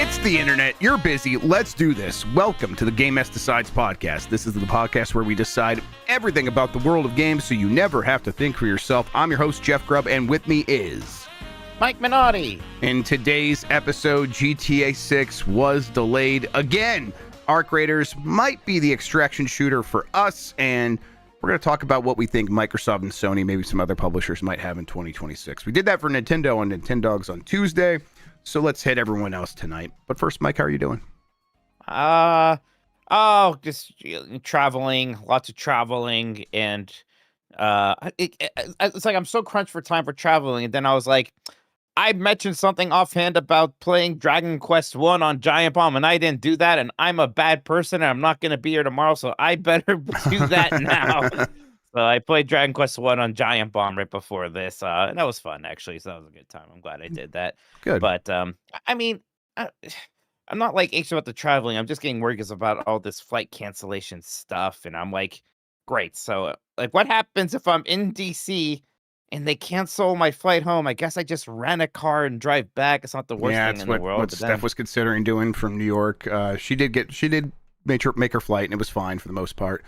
It's the internet. You're busy. Let's do this. Welcome to the Game S Decides podcast. This is the podcast where we decide everything about the world of games so you never have to think for yourself. I'm your host, Jeff Grubb, and with me is Mike Minotti. In today's episode, GTA 6 was delayed again. Arc Raiders might be the extraction shooter for us, and we're going to talk about what we think Microsoft and Sony, maybe some other publishers, might have in 2026. We did that for Nintendo on Nintendogs on Tuesday, so let's hit everyone else tonight. But first, Mike, how are you doing? Just traveling, lots of traveling, and it's like I'm so crunched for time for traveling, and then I was like, I mentioned something offhand about playing Dragon Quest 1 on Giant Bomb, and I didn't do that, and I'm a bad person, and I'm not going to be here tomorrow, so I better do that now. So I played Dragon Quest 1 on Giant Bomb right before this, and that was fun, actually, so that was a good time. I'm glad I did that. Good. But, I mean, I'm not, like, anxious about the traveling. I'm just getting worried about all this flight cancellation stuff, and I'm like, great. So, like, what happens if I'm in D.C., and they cancel my flight home? I guess I just rent a car and drive back. It's not the worst thing in the world. What Steph was considering doing from New York. She did make her flight, and it was fine for the most part.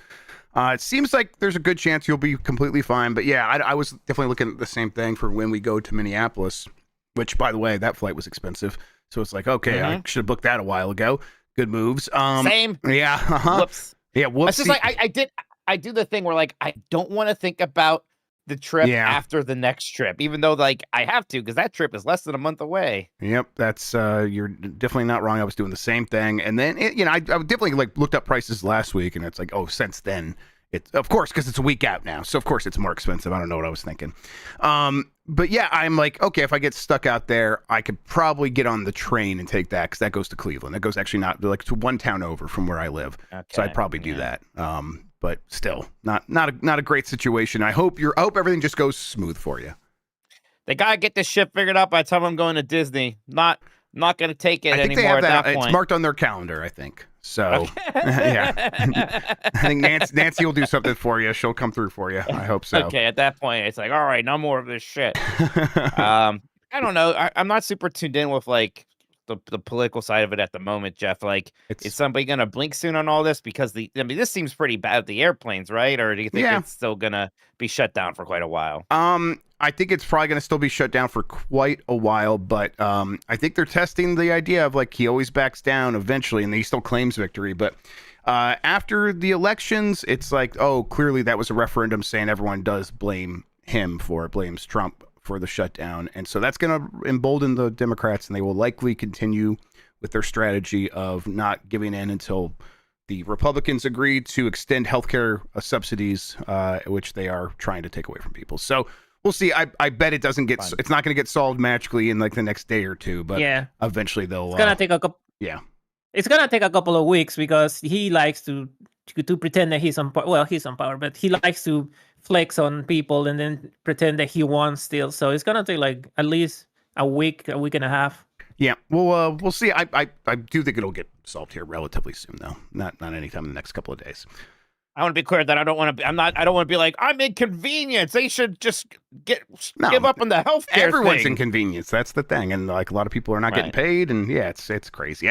It seems like there's a good chance you'll be completely fine. But yeah, I was definitely looking at the same thing for when we go to Minneapolis, which, by the way, that flight was expensive. So it's like, okay, I should have booked that a while ago. Good moves. Same. Yeah. Whoops. Yeah. Whoops. It's just like I do the thing where, like, I don't want to think about the trip after the next trip, even though, like, I have to, because that trip is less than a month away. Yep, that's you're definitely not wrong. I was doing the same thing, and then I definitely looked up prices last week, and it's like, oh, since then it's, of course, because it's a week out now, so of course it's more expensive. I don't know what I was thinking, but yeah, I'm like, okay, if I get stuck out there, I could probably get on the train and take that, because that goes to Cleveland. That goes actually not like to one town over from where I live, so I'd probably do that. But still, not a great situation. I hope everything just goes smooth for you. They gotta get this shit figured out by the time I'm going to Disney. Not gonna take it anymore at that point. It's marked on their calendar, I think. So yeah, I think Nancy will do something for you. She'll come through for you. I hope so. Okay, at that point, it's like, all right, no more of this shit. I don't know. I'm not super tuned in with, like, the political side of it at the moment, Jeff. Like, is somebody gonna blink soon on all this? Because this seems pretty bad with the airplanes, right? Or do you think it's still gonna be shut down for quite a while? I think it's probably gonna still be shut down for quite a while, but I think they're testing the idea of, like, he always backs down eventually, and he still claims victory. But after the elections, it's like, oh, clearly that was a referendum saying everyone does blame him for it, blames Trump for the shutdown, and so that's going to embolden the Democrats, and they will likely continue with their strategy of not giving in until the Republicans agree to extend healthcare subsidies, which they are trying to take away from people. So we'll see. I bet it's not going to get solved magically in, like, the next day or two, but eventually they'll. It's gonna take a couple. Yeah, it's gonna take a couple of weeks, because he likes to pretend that he's on power. Well, he's on power, but he likes to flex on people and then pretend that he won still. So it's gonna take, like, at least a week and a half. Yeah, well, we'll see. I do think it'll get solved here relatively soon, though. Not anytime in the next couple of days. I want to be clear that I don't want to be like, I'm inconvenienced. They should just give up on the healthcare. Everyone's inconvenienced. That's the thing, and, like, a lot of people are not getting paid, and it's crazy.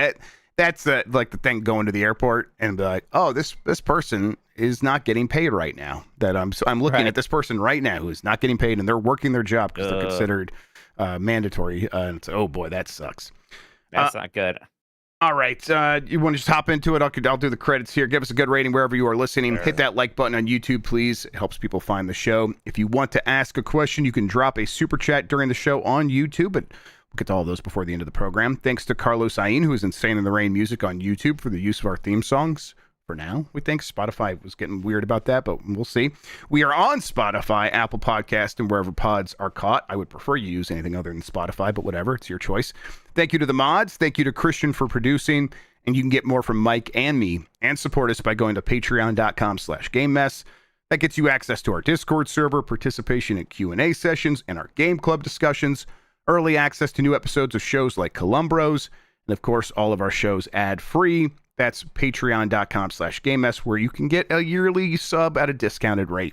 That's like the thing, going to the airport and be like, oh, this person is not getting paid right now. That I'm looking at this person right now who is not getting paid, and they're working their job because they're considered mandatory. And it's, oh boy, that sucks. That's not good. All right, you want to just hop into it? I'll do the credits here. Give us a good rating wherever you are listening. Hit that like button on YouTube, please. It helps people find the show. If you want to ask a question, you can drop a super chat during the show on YouTube, but we'll get to all those before the end of the program. Thanks to Carlos Ain, who is Insane in the Rain Music on YouTube, for the use of our theme songs. For now, we think. Spotify was getting weird about that, but we'll see. We are on Spotify, Apple Podcast, and wherever pods are caught. I would prefer you use anything other than Spotify, but whatever, it's your choice. Thank you to the mods. Thank you to Christian for producing. And you can get more from Mike and me and support us by going to patreon.com/GameMess. That gets you access to our Discord server, participation in Q&A sessions, and our Game Club discussions, early access to new episodes of shows like Columbros, and of course, all of our shows ad-free. That's patreon.com/GameMess, where you can get a yearly sub at a discounted rate.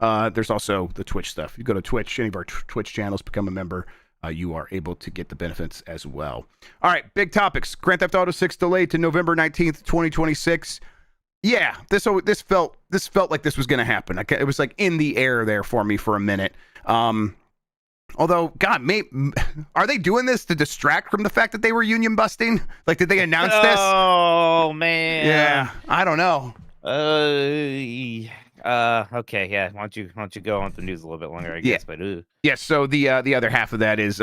There's also the Twitch stuff. You go to Twitch, any of our Twitch channels, become a member. you are able to get the benefits as well. All right, big topics. Grand Theft Auto 6 delayed to November 19th, 2026. Yeah, this felt like this was going to happen. It was like in the air there for me for a minute. Although, God, are they doing this to distract from the fact that they were union busting? Like, did they announce this? Oh man. Yeah, I don't know. Okay, yeah. Why don't you go on the news a little bit longer, I guess. But yeah. So the other half of that is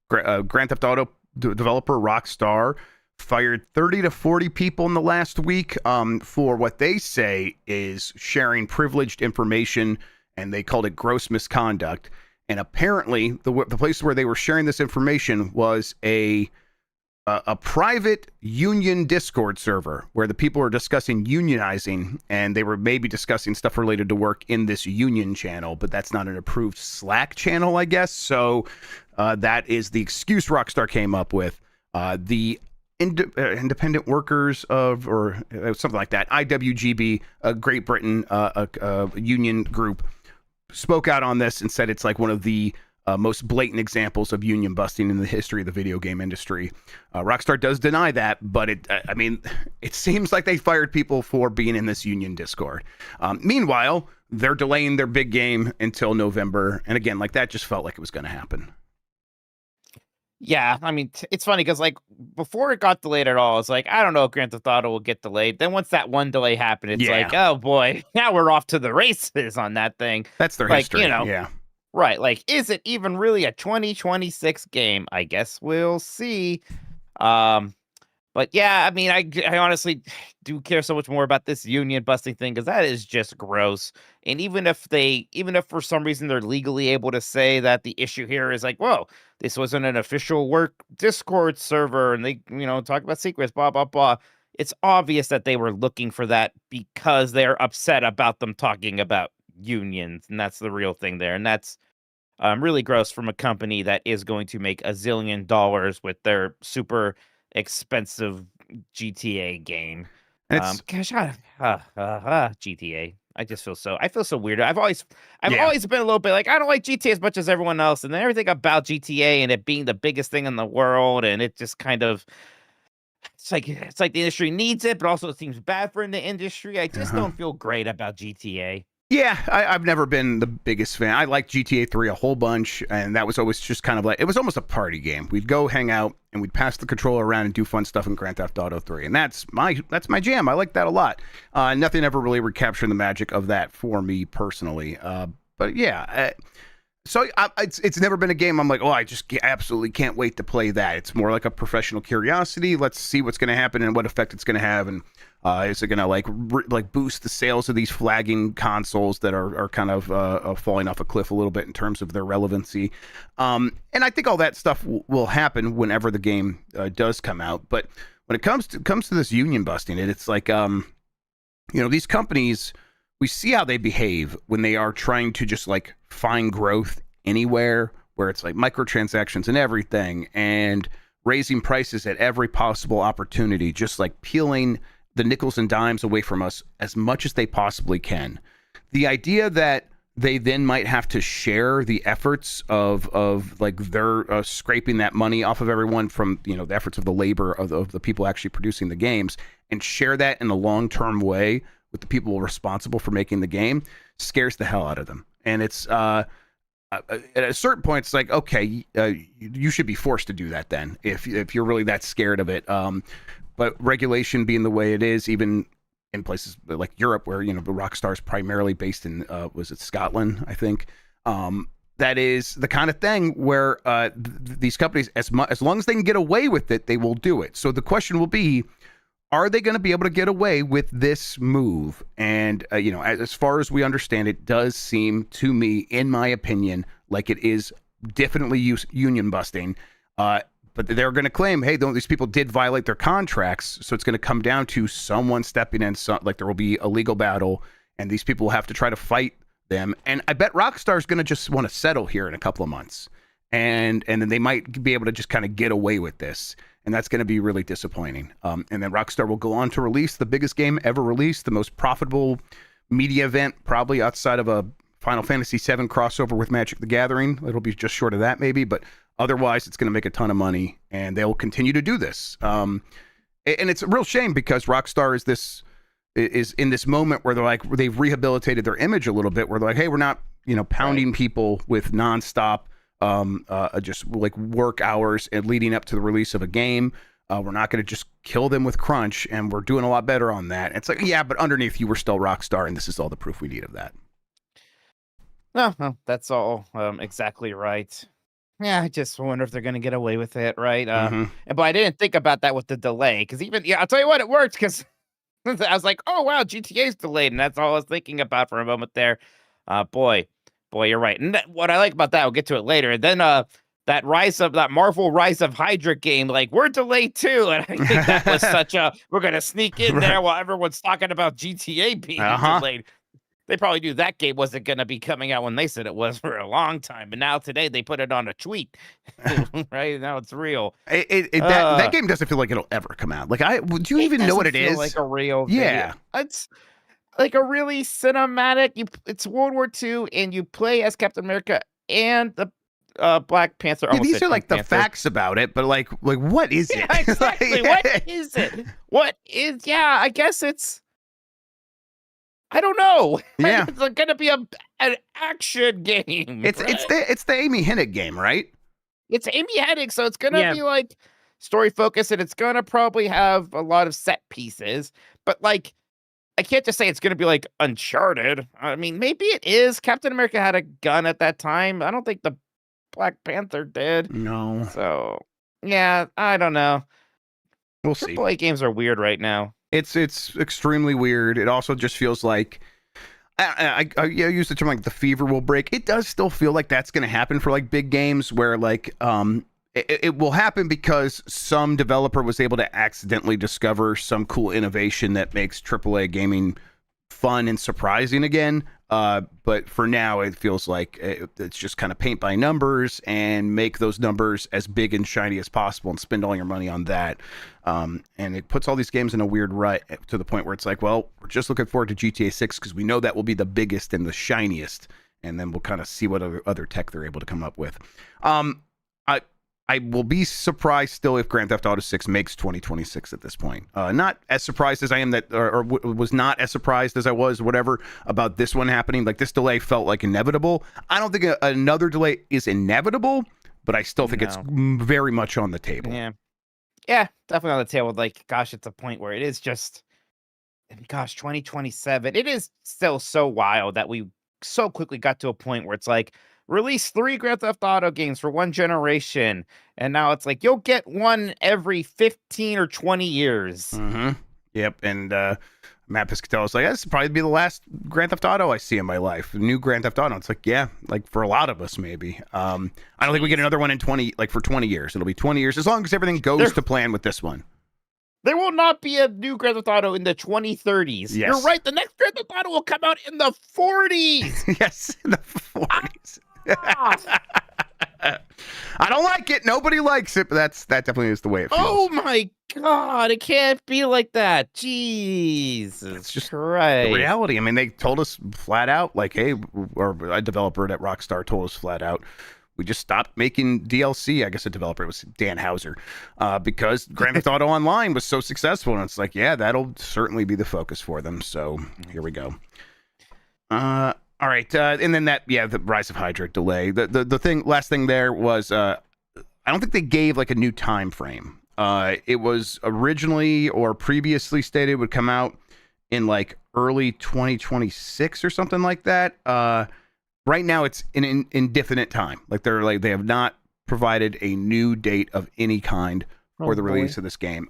Grand Theft Auto developer Rockstar fired 30 to 40 people in the last week for what they say is sharing privileged information, and they called it gross misconduct. And apparently, the place where they were sharing this information was a private union Discord server where the people were discussing unionizing, and they were maybe discussing stuff related to work in this union channel, but that's not an approved Slack channel, I guess. So that is the excuse Rockstar came up with. The independent workers of, or something like that, IWGB, a Great Britain union group, spoke out on this and said it's like one of the most blatant examples of union busting in the history of the video game industry. Rockstar does deny that, but it seems like they fired people for being in this union Discord. Meanwhile, they're delaying their big game until November, and again, like that just felt like it was going to happen. yeah, I mean, it's funny because like before it got delayed at all, it's like I don't know if Grand Theft Auto will get delayed. Then once that one delay happened, it's like, oh boy, now we're off to the races on that thing. That's their like, history. You know, yeah. Right. Like, is it even really a 2026 game? I guess we'll see. But yeah, I mean, I honestly do care so much more about this union busting thing because that is just gross. And even if for some reason they're legally able to say that the issue here is like, whoa, this wasn't an official work Discord server, and they, talk about secrets, blah, blah, blah. It's obvious that they were looking for that because they're upset about them talking about unions, and that's the real thing there. And that's really gross from a company that is going to make $1 zillion with their super expensive GTA game. Gosh, GTA. I feel so weird. I've always been a little bit like, I don't like GTA as much as everyone else, and then everything about GTA and it being the biggest thing in the world, and it just kind of, it's like the industry needs it, but also it seems bad for the industry. I just don't feel great about GTA. Yeah, I've never been the biggest fan. I liked GTA 3 a whole bunch, and that was always just kind of like, it was almost a party game. We'd go hang out, and we'd pass the controller around and do fun stuff in Grand Theft Auto 3, and that's my jam. I like that a lot. Nothing ever really recaptured the magic of that for me personally. But yeah, so it's never been a game I'm like, oh, I just absolutely can't wait to play that. It's more like a professional curiosity. Let's see what's going to happen and what effect it's going to have, and is it going to like boost the sales of these flagging consoles that are kind of falling off a cliff a little bit in terms of their relevancy? And I think all that stuff will happen whenever the game does come out. But when it comes to this union busting, it's like these companies, we see how they behave when they are trying to just like find growth anywhere, where it's like microtransactions and everything, and raising prices at every possible opportunity, just like peeling the nickels and dimes away from us as much as they possibly can. The idea that they then might have to share the efforts of like they're scraping that money off of everyone from the efforts of the labor of the people actually producing the games, and share that in a long-term way with the people responsible for making the game, scares the hell out of them. And it's at a certain point, it's like, okay, you should be forced to do that then if you're really that scared of it. But regulation being the way it is, even in places like Europe, where the Rockstar is primarily based in was it Scotland, I think. That is the kind of thing where these companies, as long as they can get away with it, they will do it. So the question will be, are they going to be able to get away with this move? And as far as we understand, it does seem to me, in my opinion, like it is definitely union busting. But they're going to claim, hey, these people did violate their contracts, so it's going to come down to someone stepping in. Like there will be a legal battle, and these people will have to try to fight them. And I bet Rockstar is going to just want to settle here in a couple of months, and then they might be able to just kind of get away with this, and that's going to be really disappointing. And then Rockstar will go on to release the biggest game ever released, the most profitable media event probably outside of a Final Fantasy VII crossover with Magic the Gathering. It'll be just short of that maybe, but Otherwise, it's going to make a ton of money, and they'll continue to do this. And it's a real shame because Rockstar is in this moment where they're like, they've rehabilitated their image a little bit, where they're like, hey, we're not, pounding people with nonstop, just like work hours and leading up to the release of a game. We're not going to just kill them with crunch, and we're doing a lot better on that. And it's like, yeah, but underneath you were still Rockstar, and this is all the proof we need of that. No, that's all exactly right. Yeah, I just wonder if they're going to get away with it, right? But I didn't think about that with the delay, because I'll tell you what, it worked, because I was like, oh, wow, GTA's delayed, and that's all I was thinking about for a moment there. Boy, you're right. And what I like about that, we'll get to it later. And then that Marvel Rise of Hydra game, like, we're delayed too. And I think that was we're going to sneak in there while everyone's talking about GTA being delayed. They probably knew that game wasn't going to be coming out when they said it was for a long time. But now today they put it on a tweet, right? Now it's real. That game doesn't feel like it'll ever come out. Like, do you even know what it is? Like a real yeah. Video. It's like a really cinematic. It's World War II, and you play as Captain America and the Black Panther. Yeah, these are like the facts about it, but like what is it? Yeah, exactly. What is it? What is? Yeah, I guess it's. I don't know. Yeah, it's going to be an action game. It's the Amy Hennig game, right? It's Amy Hennig, so it's going to be like story focused, and it's going to probably have a lot of set pieces. But like, I can't just say it's going to be like Uncharted. I mean, maybe it is. Captain America had a gun at that time. I don't think the Black Panther did. No. So yeah, I don't know. We'll see. AAA games are weird right now. It's extremely weird. It also just feels like I use the term like the fever will break. It does still feel like that's going to happen for like big games where like it will happen because some developer was able to accidentally discover some cool innovation that makes AAA gaming fun and surprising again. But for now, it feels like it's just kind of paint by numbers and make those numbers as big and shiny as possible and spend all your money on that. And it puts all these games in a weird rut to the point where it's like, well, we're just looking forward to GTA 6 because we know that will be the biggest and the shiniest. And then we'll kind of see what other tech they're able to come up with. I will be surprised still if Grand Theft Auto 6 makes 2026 at this point. Not as surprised as I am or was not as surprised as I was, whatever, about this one happening. Like, this delay felt like inevitable. I don't think another delay is inevitable, but I still think it's very much on the table. Yeah, definitely on the table. Like, gosh, it's a point where it is just, gosh, 2027. It is still so wild that we so quickly got to a point where it's like, release 3 Grand Theft Auto games for one generation, and now it's like you'll get one every 15 or 20 years. Yep, and Matt Piscatello is like, this will probably be the last Grand Theft Auto I see in my life. New Grand Theft Auto. It's like, yeah, like for a lot of us, maybe. I don't think we get another one in 20 years. It'll be 20 years as long as everything goes to plan with this one. There will not be a new Grand Theft Auto in the 2030s. Yes. You're right. The next Grand Theft Auto will come out in the 40s. Yes, in the 40s. I don't like it. Nobody likes it, but that definitely is the way it feels. Oh my God, it can't be like that. Jesus, it's just Christ. The reality. I mean, they told us flat out, like, hey, or a developer at Rockstar told us flat out, we just stopped making DLC. I guess a developer, it was Dan Houser, because Grand Theft Auto Online was so successful, and it's like, yeah, that'll certainly be the focus for them. So here we go. All right, and then the Rise of Hydra delay. The last thing there was, I don't think they gave like a new time frame. It was originally or previously stated would come out in like early 2026 or something like that. Right now, it's in indefinite time. Like they have not provided a new date of any kind for the release of this game.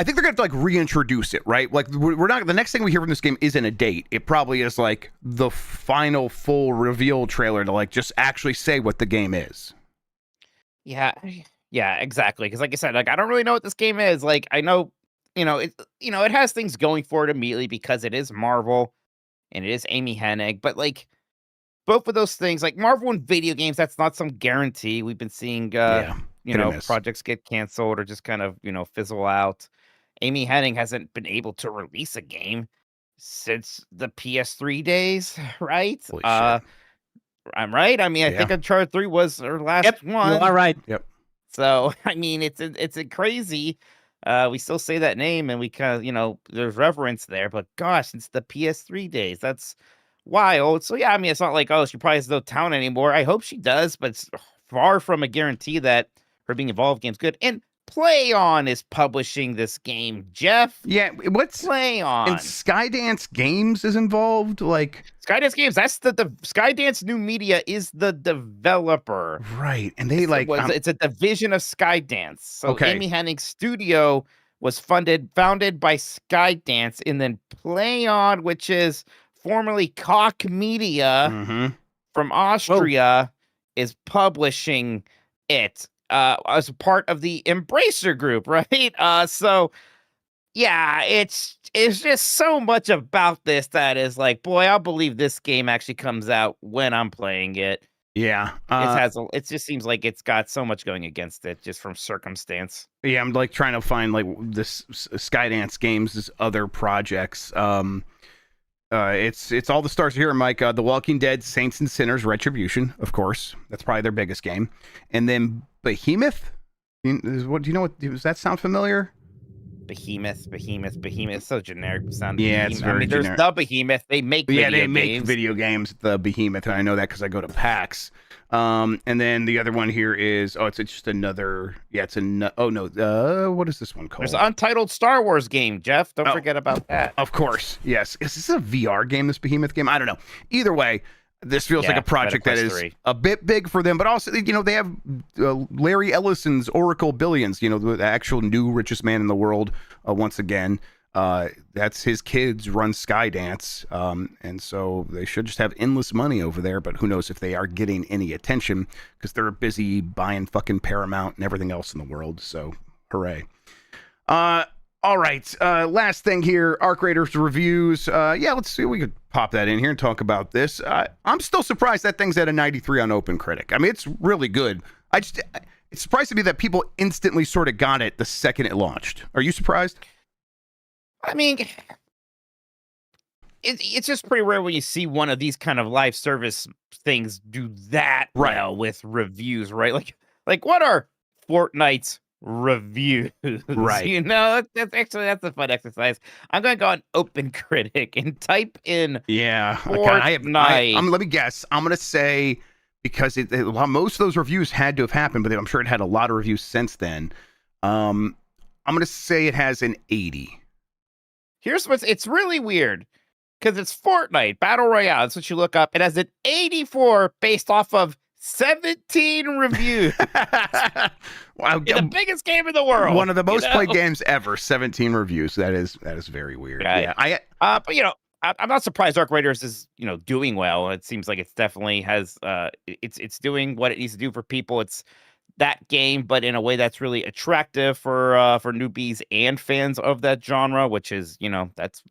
I think they're going to have to like reintroduce it, right? Like we're not, the next thing we hear from this game isn't a date. It probably is like the final full reveal trailer to like just actually say what the game is. Yeah, exactly. Because like I said, like I don't really know what this game is. Like I know, it has things going for it immediately because it is Marvel and it is Amy Hennig. But like both of those things, like Marvel and video games, that's not some guarantee. We've been seeing, projects get canceled or just kind of, fizzle out. Amy Hennig hasn't been able to release a game since the PS3 days, right? I'm right. I mean, I think Uncharted 3 was her last one. You are right. Yep. So I mean, it's a crazy. We still say that name, and we kind of there's reverence there. But gosh, it's the PS3 days. That's wild. So yeah, I mean, it's not like she probably has no talent anymore. I hope she does, but it's far from a guarantee that her being involved in games good. And PlayOn is publishing this game, Jeff. Yeah, what's PlayOn? And Skydance Games is involved, like Skydance Games. That's the Skydance New Media is the developer, right? And they it's a division of Skydance. So okay. Amy Hennig's studio was founded by Skydance, and then PlayOn, which is formerly Koch Media from Austria, is publishing it. As part of the Embracer Group, right? So yeah, it's just so much about this that is like, boy, I'll believe this game actually comes out when I'm playing it. Yeah, it just seems like it's got so much going against it just from circumstance. Yeah, I'm like trying to find like this Skydance Games' this other projects. It's all the stars here, Mike. The Walking Dead, Saints and Sinners, Retribution, of course. That's probably their biggest game, and then Behemoth. Do you know what? Does that sound familiar? Behemoth. So generic sounding. Yeah, it's very generic. There's the Behemoth. They make make video games. The Behemoth, and I know that because I go to PAX. And then the other one here is it's just another. Yeah, it's what is this one called? There's an untitled Star Wars game, Jeff. Don't forget about that. Of course, yes. Is this a VR game? This Behemoth game? I don't know. Either way. This feels like a project that is a bit big for them, but also, they have Larry Ellison's Oracle Billions, the actual new richest man in the world. Once again, that's his kids run Skydance, and so they should just have endless money over there. But who knows if they are getting any attention because they're busy buying fucking Paramount and everything else in the world. So, hooray! All right, last thing here, Arc Raiders reviews. Let's see if we could pop that in here and talk about this. I'm still surprised that thing's at a 93 on OpenCritic. I mean, it's really good. It's surprised to me that people instantly sort of got it the second it launched. Are you surprised? I mean, it's just pretty rare when you see one of these kind of live service things do that well with reviews, right? Like what are Fortnite's reviews? Right. That's a fun exercise. I'm going to go on OpenCritic and type in Fortnite. Let me guess. I'm going to say, because most of those reviews had to have happened, but I'm sure it had a lot of reviews since then. I'm going to say it has an 80. Here's it's really weird because it's Fortnite Battle Royale. That's what you look up. It has an 84 based off of 17 reviews. Wow, the biggest game in the world. One of the most played games ever. 17 reviews. That is very weird. Right. Yeah. But I'm not surprised Arc Raiders is doing well. It seems like it's definitely has it's doing what it needs to do for people. It's that game, but in a way that's really attractive for newbies and fans of that genre, which is that's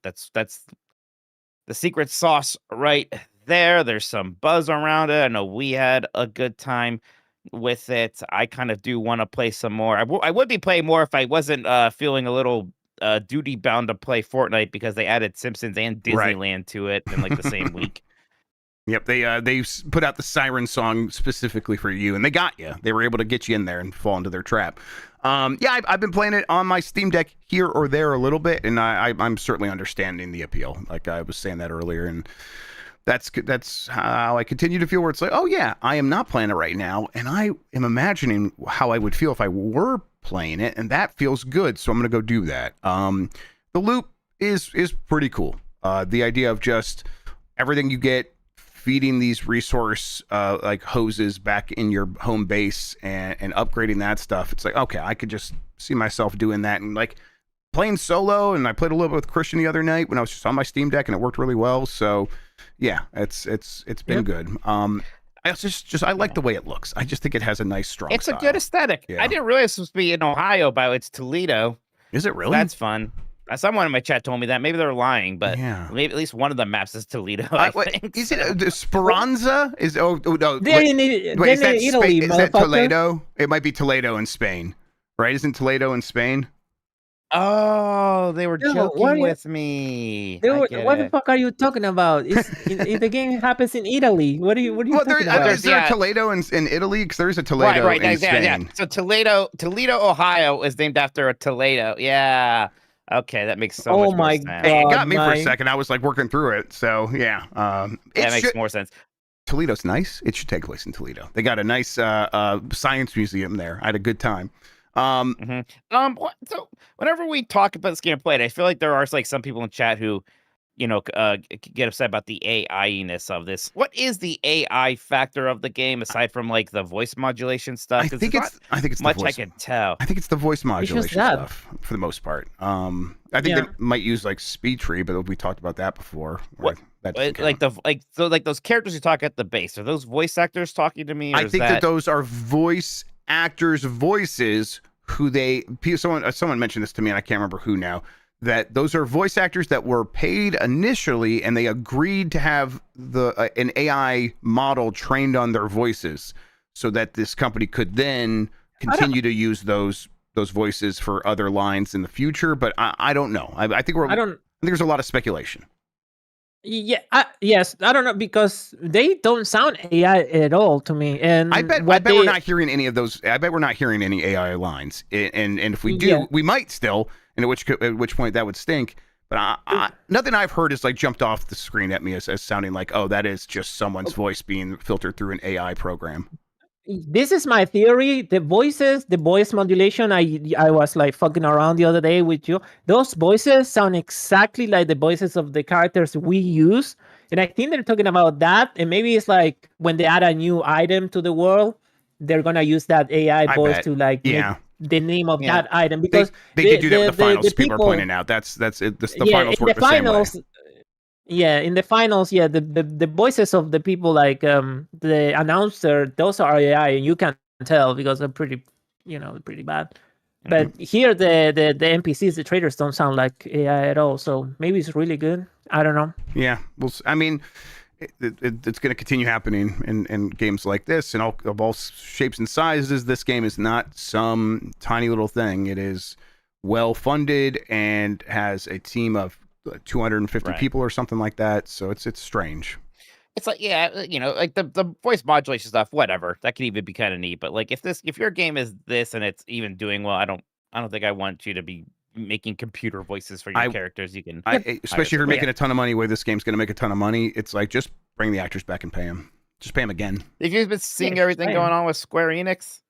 the secret sauce right there. There's some buzz around it. I know we had a good time with it. I kind of do want to play some more. I would be playing more if I wasn't feeling a little duty bound to play Fortnite because they added Simpsons and Disneyland to it in like the same week. Yep, they put out the Siren song specifically for you, and they got you. They were able to get you in there and fall into their trap. I've been playing it on my Steam Deck here or there a little bit, and I'm certainly understanding the appeal. Like I was saying that earlier, and that's how I continue to feel. Where it's like, oh yeah, I am not playing it right now, and I am imagining how I would feel if I were playing it, and that feels good. So I'm gonna go do that. The loop is pretty cool. The idea of just everything you get, feeding these resource like hoses back in your home base and upgrading that stuff. It's like, okay, I could just see myself doing that and like playing solo. And I played a little bit with Christian the other night when I was just on my Steam Deck and it worked really well. So yeah, it's been good. I just I like the way it looks. I just think it has a nice strong It's style. a good aesthetic. Yeah. I didn't realize this was be in Ohio, but it's Toledo. Is it really? That's fun. Someone in my chat told me that. Maybe they're lying, but maybe at least one of the maps is Toledo. I think. Is it Speranza? No. They're in Italy, is that Toledo? It might be Toledo in Spain, right? Isn't Toledo in Spain? Oh, they were No, joking with me. I dude, get what the it. fuck are you talking about? The game happens in Italy. What are you Well, talking there, about? is there Yeah. a Toledo in Italy? Because there's a Toledo Right. in Yeah. Spain. So Toledo, Ohio is named after a Toledo. Yeah. Okay, that makes so much Oh more my sense. It god, got me for a my second. I was like working through it. So yeah, That makes more sense. Toledo's nice. It should take place in Toledo. They got a nice science museum there. I had a good time. So whenever we talk about this game played, I feel like there are like some people in chat who, get upset about the AI-ness of this. What is the AI factor of the game aside from like the voice modulation stuff? I think it's much the voice. I can tell. I think it's the voice modulation that. stuff for the most part. I think Yeah. they might use like speed tree, but we talked about that before. What- That doesn't count. Like those characters you talk at the base, are those voice actors talking to me? Or I is think that those are voice actors' voices who someone mentioned this to me, and I can't remember who now, that those are voice actors that were paid initially and they agreed to have an AI model trained on their voices so that this company could then continue to use those voices for other lines in the future. But I don't know. I think I think there's a lot of speculation. Yeah, yes, I don't know, because they don't sound AI at all to me. And I bet we're not hearing any of those. I bet we're not hearing any AI lines. And if we do, we might still. And at which point that would stink. But nothing I've heard is like jumped off the screen at me as sounding like, oh, that is just someone's voice being filtered through an AI program. This is my theory. The voice modulation, I was like fucking around the other day with you. Those voices sound exactly like the voices of the characters we use. And I think they're talking about that. And maybe it's like when they add a new item to the world, they're going to use that AI voice to like make the name of that item. Because they did do that with the finals. People are pointing out. That's it. The finals work the same way. Yeah, in the finals, the voices of the people, like the announcer, those are AI, and you can tell because they're pretty bad. But here, the NPCs, the traders, don't sound like AI at all. So maybe it's really good. I don't know. Yeah, well, I mean, it's going to continue happening in games like this, and of all shapes and sizes. This game is not some tiny little thing. It is well funded and has a team of 250 people or something like that. So it's strange. It's like, like the voice modulation stuff, whatever. That could even be kind of neat. But like if your game is this and it's even doing well, I don't think I want you to be making computer voices for your characters. You can, especially if you're making a ton of money, where this game's going to make a ton of money. It's like, just bring the actors back and pay them. Just pay them again. Have you been seeing everything going on with Square Enix?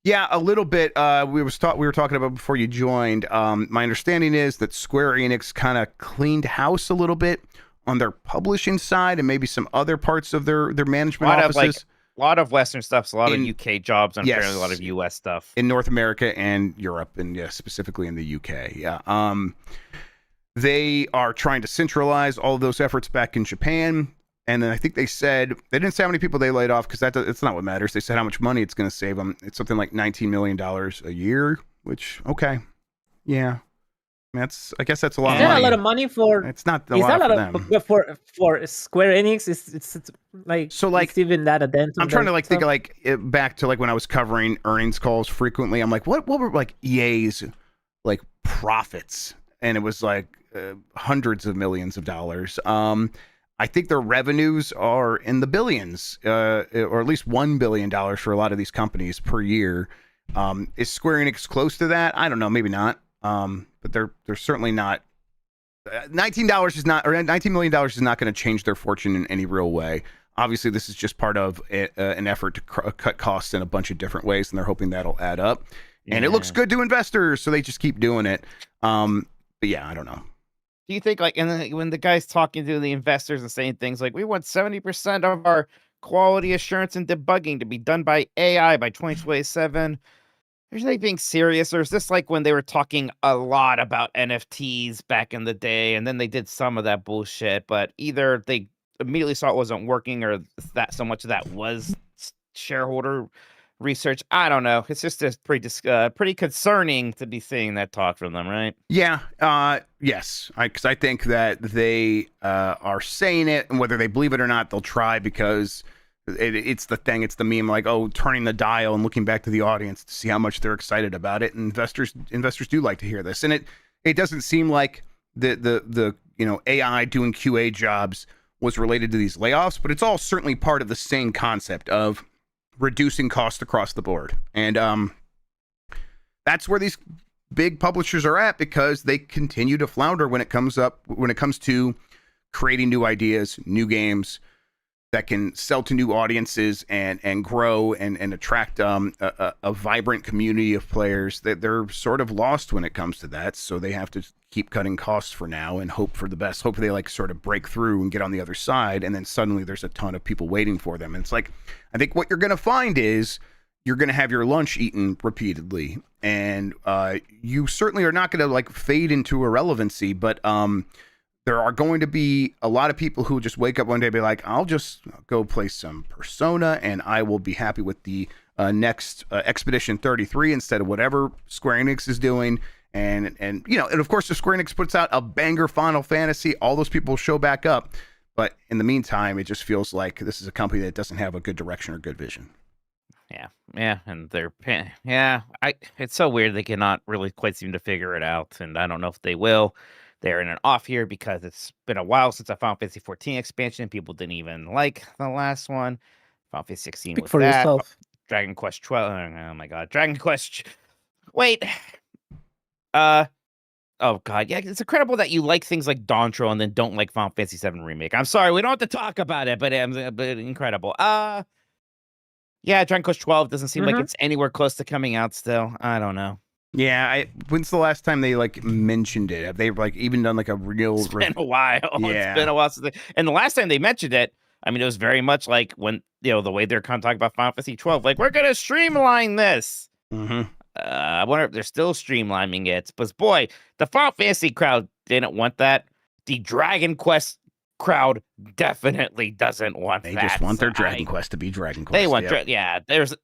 Yeah, a little bit. We were talking about before you joined. My understanding is that Square Enix kind of cleaned house a little bit on their publishing side and maybe some other parts of their management offices. A lot of Western stuff, a lot of UK jobs, and apparently a lot of US stuff in North America and Europe, and specifically in the UK. Yeah, they are trying to centralize all of those efforts back in Japan. And then I think they didn't say how many people they laid off, because it's not what matters. They said how much money it's going to save them. It's something like $19 million a year, which, okay. Yeah. I guess that's a lot of money. Is that a lot of money for... It's not a lot for them. For Square Enix, it's like... So like... It's even that a dent. I'm trying to like think of like back to like when I was covering earnings calls frequently. I'm like, what were like EA's like profits? And it was like hundreds of millions of dollars. I think their revenues are in the billions, or at least $1 billion for a lot of these companies per year. Is Square Enix close to that? I don't know, maybe not. But they're certainly not. $19 million is not going to change their fortune in any real way. Obviously, this is just part of an effort to cut costs in a bunch of different ways, and they're hoping that'll add up. And it looks good to investors, so they just keep doing it. But yeah, I don't know. Do you think, like, and then when the guy's talking to the investors and saying things like, we want 70% of our quality assurance and debugging to be done by AI by 2027, is they being serious? Or is this like when they were talking a lot about NFTs back in the day, and then they did some of that bullshit, but either they immediately saw it wasn't working, or that so much of that was shareholder research? I don't know. It's just pretty concerning to be seeing that talk from them, right? Yeah. Yes. Because I think that they are saying it, and whether they believe it or not, they'll try, because it's the thing. It's the meme, like, oh, turning the dial and looking back to the audience to see how much they're excited about it. And investors do like to hear this. And it doesn't seem like the AI doing QA jobs was related to these layoffs, but it's all certainly part of the same concept of reducing cost across the board. And that's where these big publishers are at, because they continue to flounder when it comes to creating new ideas, new games that can sell to new audiences and grow and attract a vibrant community of players. They're sort of lost when it comes to that, so they have to keep cutting costs for now and hope for the best. Hope they like sort of break through and get on the other side, and then suddenly there's a ton of people waiting for them. And it's like, I think what you're going to find is you're going to have your lunch eaten repeatedly, and you certainly are not going to like fade into irrelevancy, but there are going to be a lot of people who just wake up one day and be like, I'll just go play some Persona and I will be happy with the next Expedition 33 instead of whatever Square Enix is doing. And of course, if Square Enix puts out a banger Final Fantasy, all those people will show back up. But in the meantime, it just feels like this is a company that doesn't have a good direction or good vision. Yeah, and it's so weird they cannot really quite seem to figure it out, and I don't know if they will. They're in an off year because it's been a while since a Final Fantasy 14 expansion. People didn't even like the last one. Final Fantasy 16 Speak was for that. yourself. Dragon Quest 12. Oh my god, Dragon Quest. Wait. Oh god, yeah, it's incredible that you like things like Dawntrail and then don't like Final Fantasy 7 Remake. I'm sorry, we don't have to talk about it, but incredible. Yeah, Dragon Quest 12 doesn't seem like it's anywhere close to coming out still. I don't know. Yeah, when's the last time they like mentioned it? Have they like even done like a real? It's been a while. Yeah. It's been a while since and the last time they mentioned it, I mean, it was very much like when the way they're kind of talking about Final Fantasy 12, like we're gonna streamline this. Mm-hmm. I wonder if they're still streamlining it. But boy, the Final Fantasy crowd didn't want that. The Dragon Quest crowd definitely doesn't want that. They just want their Dragon Quest to be Dragon Quest. They want, there's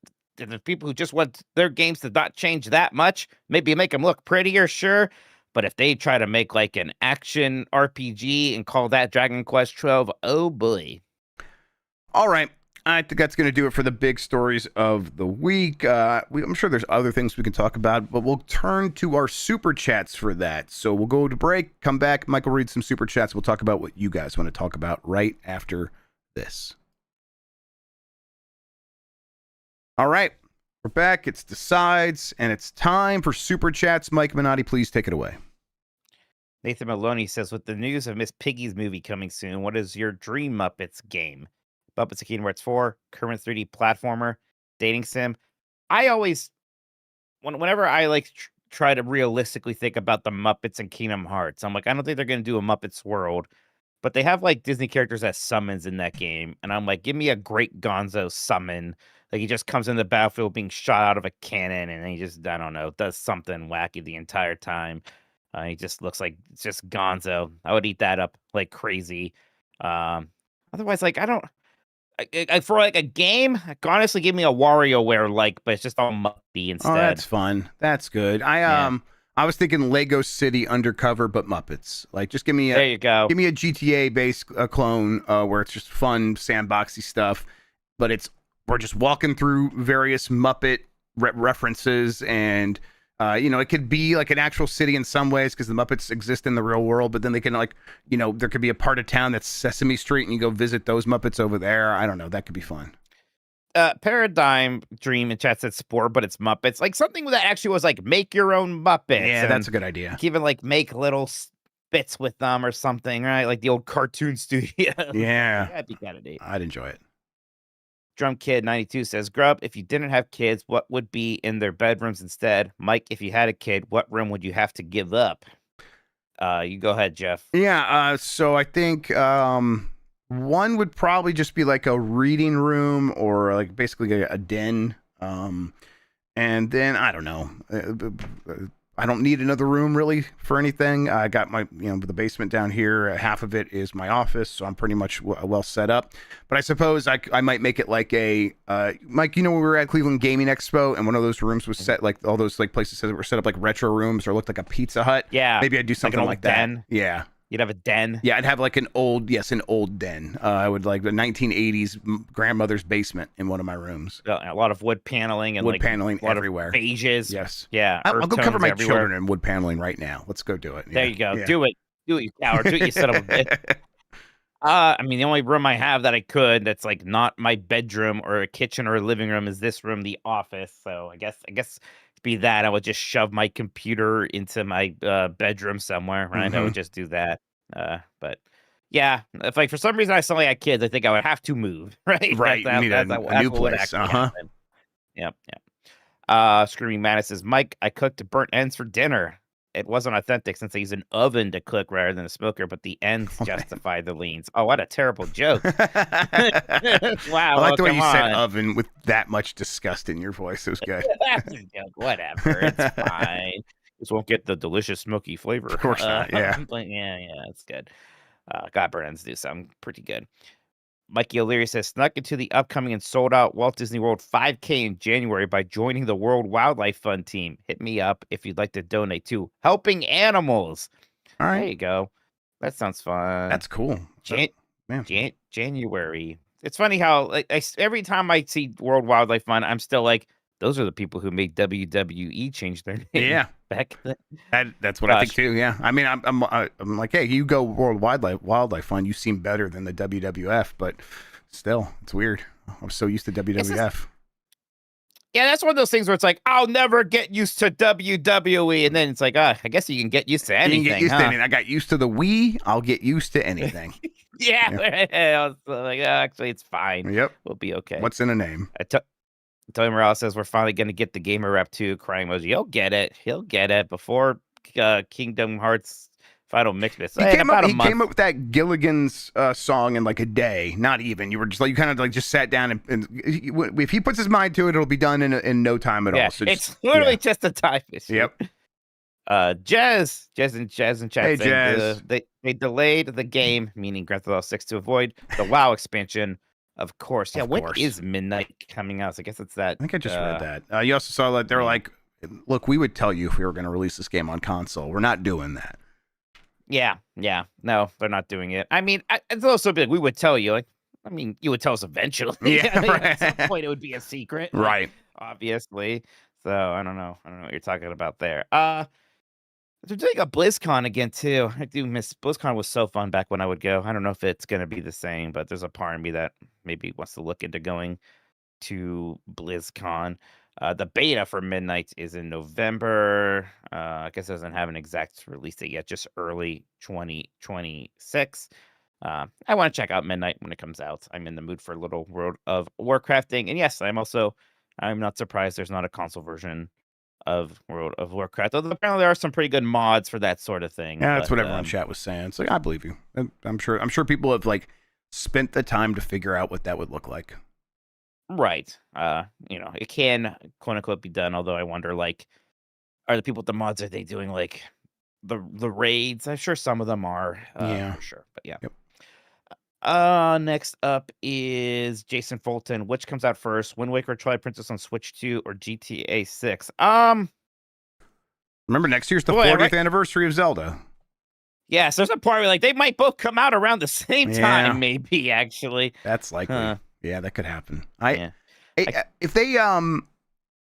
people who just want their games to not change that much. Maybe make them look prettier, sure. But if they try to make like an action RPG and call that Dragon Quest 12, oh boy. All right. I think that's going to do it for the big stories of the week. I'm sure there's other things we can talk about, but we'll turn to our super chats for that. So we'll go to break, come back. Michael read some super chats. We'll talk about what you guys want to talk about right after this. All right. We're back. It's Decides, and it's time for super chats. Mike Minotti, please take it away. Nathan Maloney says, with the news of Miss Piggy's movie coming soon, what is your dream Muppets game? Muppets of Kingdom Hearts 4, current 3D platformer, dating sim. I always, whenever I like try to realistically think about the Muppets and Kingdom Hearts, I'm like, I don't think they're going to do a Muppets World, but they have like Disney characters as summons in that game. And I'm like, give me a Great Gonzo summon. Like he just comes in the battlefield being shot out of a cannon and he just, I don't know, does something wacky the entire time. He just looks like it's just Gonzo. I would eat that up like crazy. Otherwise, like, for like a game, honestly, give me a WarioWare like, but it's just all Muppety instead. Oh, that's fun. That's good. I was thinking Lego City Undercover, but Muppets. Like, just give me there you go. Give me a GTA based clone where it's just fun sandboxy stuff, but we're just walking through various Muppet references and. It could be like an actual city in some ways because the Muppets exist in the real world, but then they can there could be a part of town that's Sesame Street and you go visit those Muppets over there. I don't know. That could be fun. Paradigm Dream in chat said Spore, but it's Muppets. Like something that actually was like make your own Muppets. Yeah, that's a good idea. Even like make little bits with them or something, right? Like the old cartoon studio. Yeah. That'd be kind of neat. I'd enjoy it. Drum Kid 92 says, Grubb, if you didn't have kids, what would be in their bedrooms instead? Mike, if you had a kid, what room would you have to give up? You go ahead, Jeff. Yeah, so I think one would probably just be like a reading room or like basically a den. And then, I don't know. I don't need another room really for anything. I got my, the basement down here. Half of it is my office, so I'm pretty much well set up. But I suppose I might make it like a, Mike, when we were at Cleveland Gaming Expo and one of those rooms was set, like all those like places that were set up like retro rooms or looked like a Pizza Hut. Yeah. Maybe I'd do something like that. Den. Yeah. You'd have a den. Yeah, I'd have like an old den. I would like the 1980s grandmother's basement in one of my rooms. A lot of wood paneling and wood paneling a lot everywhere. Of beiges. Yes. Yeah. I'll go cover my everywhere. children in wood paneling right now. Let's go do it. There you go. Yeah. Do it, you coward. Do it, you son of a bitch. I mean, the only room I have that I could that's like not my bedroom or a kitchen or a living room is this room, the office. So I guess be that I would just shove my computer into my bedroom somewhere, right? I would just do that. But yeah, if like for some reason I suddenly had kids, I think I would have to move, right? Right, you need a new place. Yep. Screaming Mantis says, Mike, I cooked burnt ends for dinner. It wasn't authentic since I used an oven to cook rather than a smoker, but the ends justify the leans. Oh, what a terrible joke. Wow. I like the way you said oven with that much disgust in your voice. It was good. Whatever. It's fine. Just won't get the delicious smoky flavor. Of course not. Yeah. But yeah, it's good. God, burnt ends do sound pretty good. Mikey O'Leary says, snuck into the upcoming and sold out Walt Disney World 5K in January by joining the World Wildlife Fund team. Hit me up if you'd like to donate to Helping Animals. All right. There you go. That sounds fun. That's cool. January. It's funny how like every time I see World Wildlife Fund, I'm still like, those are the people who made WWE change their name. Yeah, back then. That's what I think too. Yeah, I mean, I'm like, hey, you go World Wildlife Fund, you seem better than the WWF, but still, it's weird. I'm so used to WWF. Yeah, that's one of those things where it's like, I'll never get used to WWE, and then it's like, I guess you can get used to anything. You can get used to anything. I got used to the Wii. I'll get used to anything. Yeah. I was like, actually, it's fine. Yep, we'll be okay. What's in a name? Tony Morales says we're finally going to get the gamer rep too. Crying emoji. He'll get it before Kingdom Hearts Final Mix. He came up with that Gilligan's song in like a day. Not even. You were just like, you kind of like just sat down and if he puts his mind to it, it'll be done in no time at all. So it's literally just a time issue. Yep. Jazz in chat. Hey, Jazz. They delayed the game, meaning Grand Theft Auto 6, to avoid the WoW expansion. Of course. Yeah, when is Midnight coming out? So I guess it's that. I think I just read that. You also saw that they're like, look, we would tell you if we were going to release this game on console. We're not doing that. Yeah. No, they're not doing it. I mean, it's also big. We would tell you. Like, I mean, you would tell us eventually. Yeah, right. At some point, it would be a secret. Right. Obviously. So I don't know what you're talking about there. They're doing a BlizzCon again too. I do miss BlizzCon. Was so fun back when I would go. I don't know if it's gonna be the same, but there's a part of me that maybe wants to look into going to BlizzCon. The beta for Midnight is in November. I guess it doesn't have an exact release date yet, just early 2026. I want to check out Midnight when it comes out. I'm in the mood for a little World of Warcrafting, and yes, I'm not surprised there's not a console version of World of Warcraft. Although apparently there are some pretty good mods for that sort of thing. Yeah, that's what everyone in chat was saying. It's like, I believe you. I'm sure people have like spent the time to figure out what that would look like. Right. It can quote unquote be done, although I wonder, like, are the people with the mods, are they doing like the raids? I'm sure some of them are. Yeah. For sure. But yeah. Yep. Next up is Jason Fulton. Which comes out first, Wind Waker, Twilight Princess on Switch 2, or GTA 6? Remember, next year's the 40th anniversary of Zelda. Yes, there's a part where like they might both come out around the same time, maybe, actually. That's likely. Yeah, that could happen. If they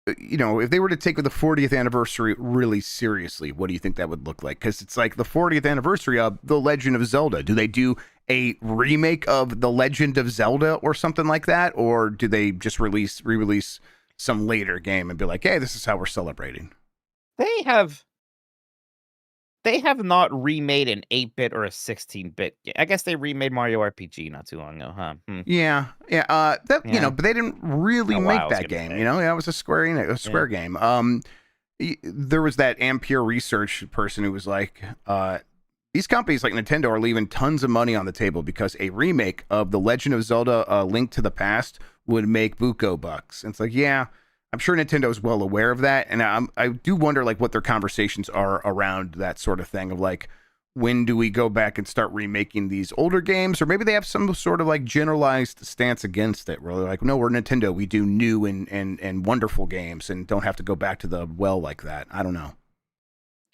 if they were to take the 40th anniversary really seriously, what do you think that would look like? Because it's like the 40th anniversary of The Legend of Zelda. Do they do a remake of The Legend of Zelda or something like that? Or do they just re-release some later game and be like, hey, this is how we're celebrating? They have not remade an 8-bit or a 16-bit. I guess they remade Mario RPG not too long ago, huh? Yeah. But they didn't really make that game. It was a Square game. There was that Ampere Research person who was like, these companies like Nintendo are leaving tons of money on the table because a remake of The Legend of Zelda: Link to the Past would make buco bucks. And it's like, yeah, I'm sure Nintendo is well aware of that, and I do wonder like what their conversations are around that sort of thing of like, when do we go back and start remaking these older games, or maybe they have some sort of like generalized stance against it, where they're like, no, we're Nintendo, we do new and wonderful games and don't have to go back to the well like that. I don't know.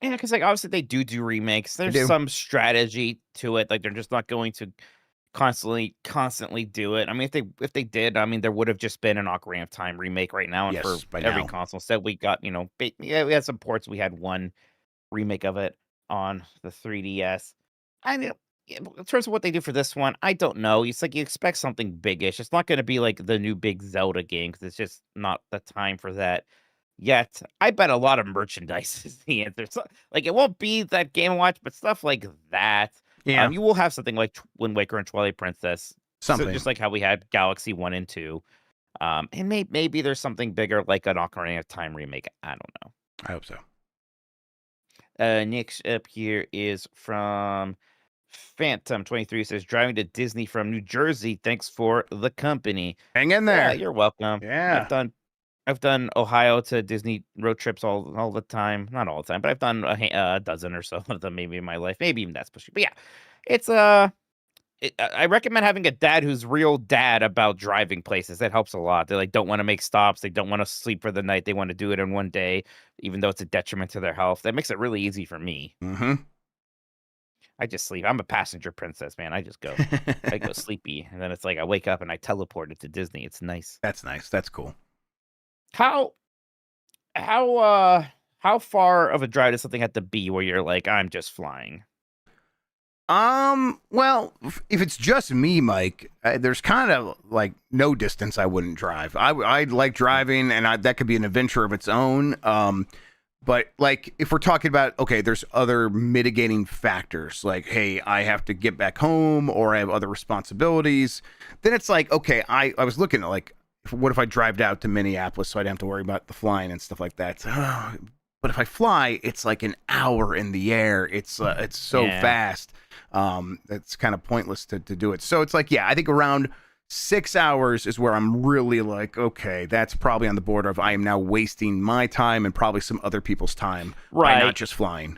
Yeah, because like obviously they do remakes. do. There's some strategy to it. Like they're just not going to constantly do it. I mean, if they did, I mean, there would have just been an Ocarina of Time remake right now, and for Yes, by every now. console. Instead, we got yeah, we had some ports. We had one remake of it on the 3DS. I mean, in terms of what they do for this one, I don't know. It's like you expect something biggish. It's not going to be like the new big Zelda game because it's just not the time for that yet. I bet a lot of merchandise is the answer. So, like it won't be that Game & Watch, but stuff like that. Yeah, You will have something like Wind Waker and Twilight Princess. something. So just like how we had Galaxy 1 and 2. And maybe there's something bigger like an Ocarina of Time remake. I don't know. I hope so. Next up here is from Phantom23 says, driving to Disney from New Jersey. Thanks for the company. Hang in there. Yeah, you're welcome. Yeah. I've done Ohio to Disney road trips all the time. Not all the time, but I've done a dozen or so of them maybe in my life. Maybe even that's pushing. But yeah, it's I recommend having a dad who's real dad about driving places. That helps a lot. They like don't want to make stops. They don't want to sleep for the night. They want to do it in one day, even though it's a detriment to their health. That makes it really easy for me. Mm-hmm. I just sleep. I'm a passenger princess, man. I just go. I go sleepy, and then it's like I wake up and I teleport it to Disney. It's nice. That's nice. That's cool. How far of a drive does something have to be where you're like, I'm just flying? Well, if it's just me, Mike, there's kind of like no distance I wouldn't drive. I like driving, and that could be an adventure of its own. But like if we're talking about, okay, there's other mitigating factors, like, hey, I have to get back home or I have other responsibilities. Then it's like, okay, I was looking at like, what if I drive out to Minneapolis so I don't have to worry about the flying and stuff like that? But if I fly, it's like an hour in the air. It's so fast. It's kind of pointless to do it. So it's like, yeah, I think around 6 hours is where I'm really like, okay, that's probably on the border of I am now wasting my time and probably some other people's time by not just flying.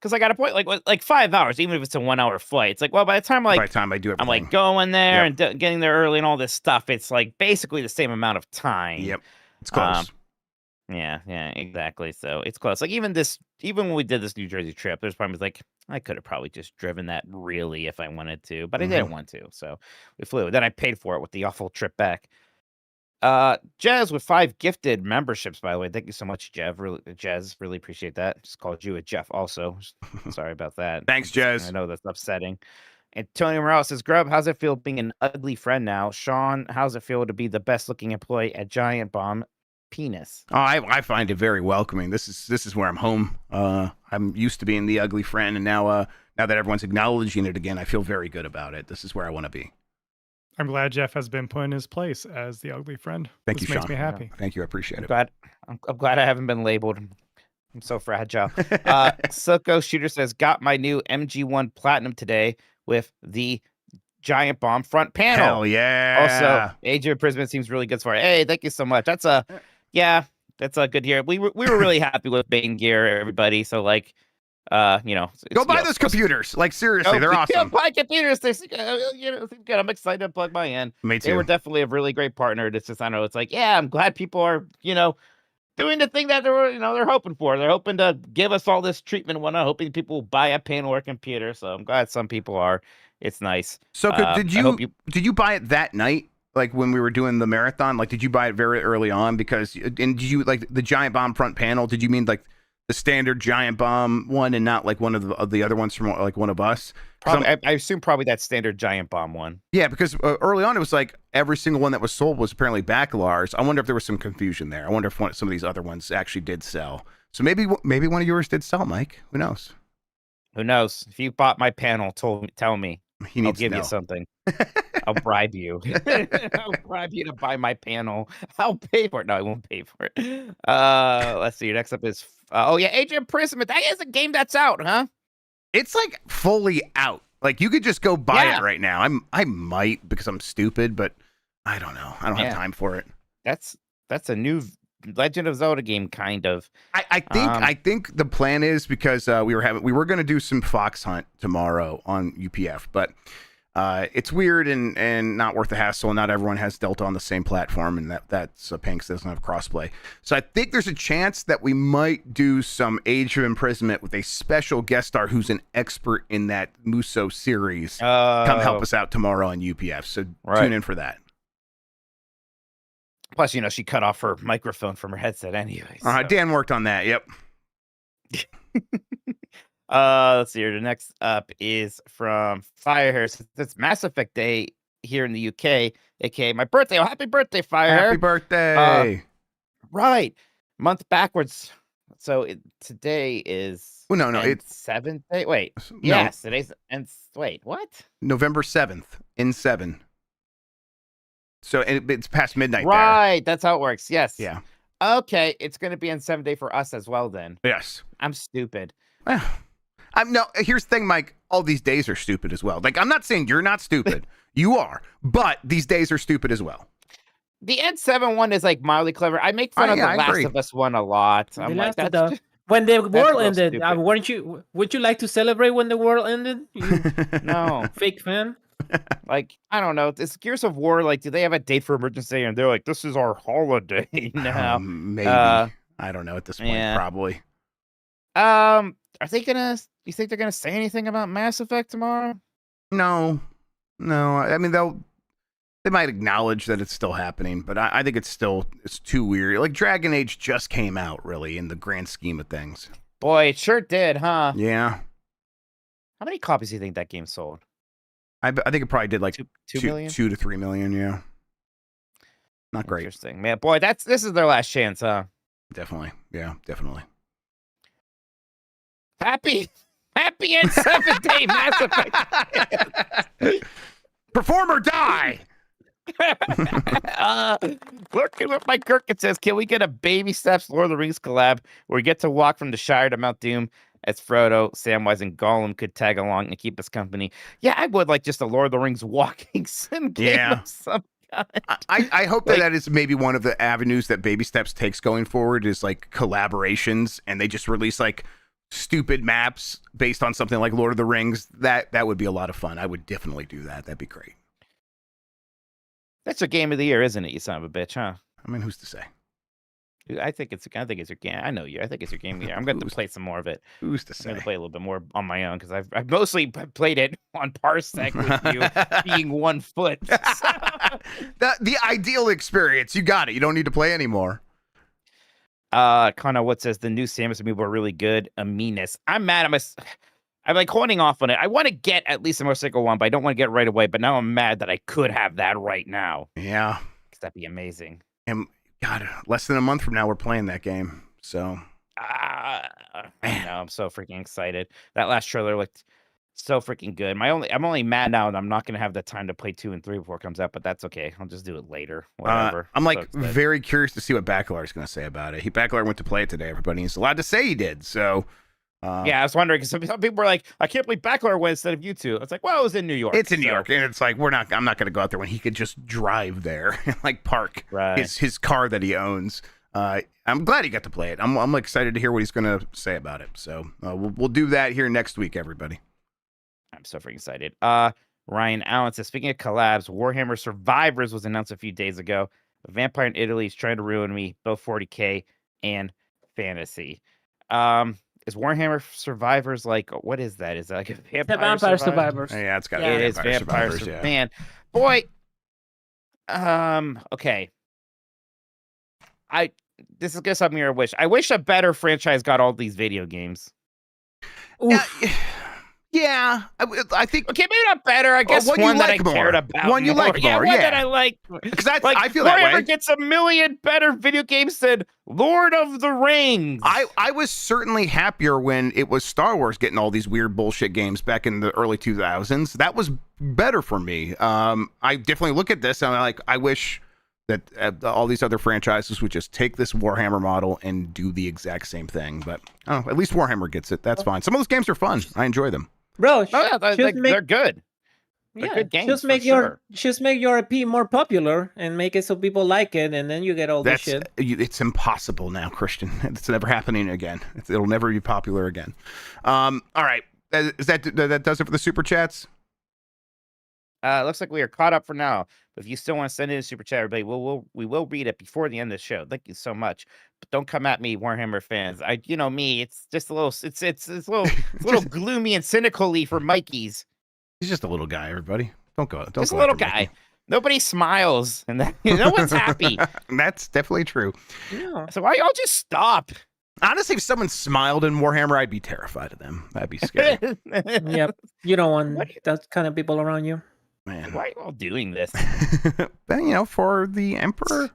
Because I got a point, like 5 hours, even if it's a 1 hour flight. It's like, well, by the time I do everything, I'm like going there and getting there early and all this stuff. It's like basically the same amount of time. Yep, it's close. Yeah, exactly. So it's close. Like even when we did this New Jersey trip, there's probably like I could have probably just driven that really if I wanted to, but I didn't want to. So we flew. Then I paid for it with the awful trip back. Jez with 5 gifted memberships, by the way. Thank you so much, Jez. Really appreciate that. Just called you a Jeff also. Sorry about that. Thanks, Jez. I know that's upsetting. And Tony Morales says, Grubb, how's it feel being an ugly friend now? Sean, how's it feel to be the best looking employee at Giant Bomb? Penis. Oh, I find it very welcoming. This is where I'm home. I'm used to being the ugly friend, and now that everyone's acknowledging it again, I feel very good about it. This is where I want to be. I'm glad Jeff has been put in his place as the ugly friend. Thank you, Sean. Makes me happy. Thank you. I appreciate it. I'm glad I haven't been labeled. I'm so fragile. Silko Shooter says, got my new MG1 Platinum today with the Giant Bomb front panel. Hell yeah. Also, Adrian Prisman seems really good for it. Hey, thank you so much. That's a good here. We were really happy with Bane Gear, everybody. So like, go buy those computers. Like seriously, they're awesome. Buy computers. They're good. I'm excited to plug my in. Me too. They were definitely a really great partner. It's just, I know it's like, yeah, I'm glad people are, doing the thing that they're hoping for. They're hoping to give us all this treatment. We're not hoping people will buy a panel or computer. So I'm glad some people are. It's nice. So did you buy it that night? Like when we were doing the marathon, like did you buy it very early on? And did you like the Giant Bomb front panel? Did you mean like the standard Giant Bomb one and not like one of the other ones from like one of us? Probably, I assume probably that standard Giant Bomb one. Yeah, because early on it was like every single one that was sold was apparently Baclar's. I wonder if there was some confusion there. I wonder if some of these other ones actually did sell. So maybe one of yours did sell, Mike. Who knows? Who knows? If you bought my panel, tell me. I'll give you something. I'll bribe you. I'll bribe you to buy my panel. I'll pay for it. No, I won't pay for it. Let's see. Next up is Agent of Prism. That is a game that's out, huh? It's like fully out. Like you could just go buy it right now. I might because I'm stupid, but I don't know. I don't have time for it. That's a new Legend of Zelda game, kind of. I think the plan is because we were going to do some fox hunt tomorrow on UPF, but It's weird and not worth the hassle. Not everyone has Delta on the same platform, and that's a pain because it doesn't have crossplay. So I think there's a chance that we might do some Age of Imprisonment with a special guest star who's an expert in that Muso series. Come help us out tomorrow on UPF. So tune in for that. Plus, she cut off her microphone from her headset anyway. Dan worked on that. Yep. Let's see here. The next up is from Firehair. It's Mass Effect Day here in the UK, aka my birthday. Oh, happy birthday, Firehair! Happy birthday! Right, month backwards. So today is. Oh no, it's 7th day. Wait, no. Yes, today's and wait, what? November 7th in 7. So it's past midnight. Right, that's how it works. Yes. Yeah. Okay, it's going to be on 7th day for us as well. Then. Yes. I'm stupid. No, here's the thing, Mike. All these days are stupid as well. Like, I'm not saying you're not stupid. You are. But these days are stupid as well. The N7 one is like mildly clever. I make fun of the Last of Us one a lot. I'm like, that's when the world ended, stupid. would you like to celebrate when the world ended? No. Fake fan? Like, I don't know. This Gears of War, like, do they have a date for emergency? And they're like, this is our holiday now. Maybe. I don't know at this point. Probably. Are they gonna? You think they're gonna say anything about Mass Effect tomorrow? No. I mean, they might acknowledge that it's still happening, but I think it's too weird. Like Dragon Age just came out, really, in the grand scheme of things. Boy, it sure did, huh? Yeah. How many copies do you think that game sold? I think it probably did like 2 million, 2 to 3 million. Yeah. Not great. Interesting, man. Boy, this is their last chance, huh? Definitely. Yeah, definitely. Happy and 7th day Mass Effect. Perform or die. Looking at my Kirk, it says, can we get a Baby Steps Lord of the Rings collab where we get to walk from the Shire to Mount Doom as Frodo, Samwise, and Gollum could tag along and keep us company? Yeah, I would like just a Lord of the Rings walking sim game of some kind. I hope that is maybe one of the avenues that Baby Steps takes going forward is like collaborations, and they just release like stupid maps based on something like Lord of the Rings. That would be a lot of fun. I would definitely do that. That'd be great. That's your game of the year, isn't it, you son of a bitch, huh? I mean, who's to say? I think it's your game. I know you. I think it's your game of the year. I'm going to play some more of it. Who's to say? I'm going to play a little bit more on my own because I've mostly played it on Parsec with you being 1 foot. The ideal experience. You got it. You don't need to play anymore. Connor Wood says the new Samus amiibo are really good. Aminus. I'm mad. I'm like holding off on it. I want to get at least a motorcycle one, but I don't want to get it right away. But now I'm mad that I could have that right now. Yeah. Because that'd be amazing. And God, less than a month from now, we're playing that game. So. I know. I'm so freaking excited. That last trailer looked so freaking good. I'm only mad now that I'm not going to have the time to play 2 and 3 before it comes out, but that's okay. I'll just do it later. Whatever. I'm like very curious to see what Bacalar is going to say about it. Bacalar went to play it today, everybody. He's allowed to say he did. So. Yeah, I was wondering because some people were like, "I can't believe Bacalar went instead of you two." It's like, well, it was in New York. It's in New York, and it's like I'm not going to go out there when he could just drive there and like park his car that he owns. I'm glad he got to play it. I'm excited to hear what he's going to say about it. So we'll do that here next week, everybody. I'm so freaking excited. Ryan Allen says, speaking of collabs, Warhammer Survivors was announced a few days ago. A Vampire in Italy is trying to ruin me, both 40K and fantasy. Is Warhammer Survivors like, what is that? Is that like a Vampire Survivors? Yeah, it's got it is Vampire Survivors. Yeah. Man, boy. Okay. This is gonna something I wish. I wish a better franchise got all these video games. Yeah, I think. Okay, maybe not better. I guess one that I cared about. One you like more. One that I like. Because I feel that way. Warhammer gets a million better video games than Lord of the Rings. I was certainly happier when it was Star Wars getting all these weird bullshit games back in the early 2000s. That was better for me. I definitely look at this and I'm like, I wish that all these other franchises would just take this Warhammer model and do the exact same thing. But at least Warhammer gets it. That's fine. Some of those games are fun. I enjoy them. Bro, they're good. They're good games. Just make your IP more popular and make it so people like it, and then you get all this shit. It's impossible now, Christian. It's never happening again. It'll never be popular again. All right, that does it for the super chats. Looks like we are caught up for now. But if you still want to send in a super chat, everybody, we will read it before the end of the show. Thank you so much. But don't come at me, Warhammer fans. You know me. It's just a little. It's a little gloomy and cynically for Mikey's. He's just a little guy, everybody. Don't go. Don't Just go a little after guy. Mikey. Nobody smiles, and no one's happy. That's definitely true. Yeah. So why y'all just stop? Honestly, if someone smiled in Warhammer, I'd be terrified of them. That'd be scary. Yep. You don't want What? that kind of people around you. Man. Why are you all doing this? But, for the Emperor,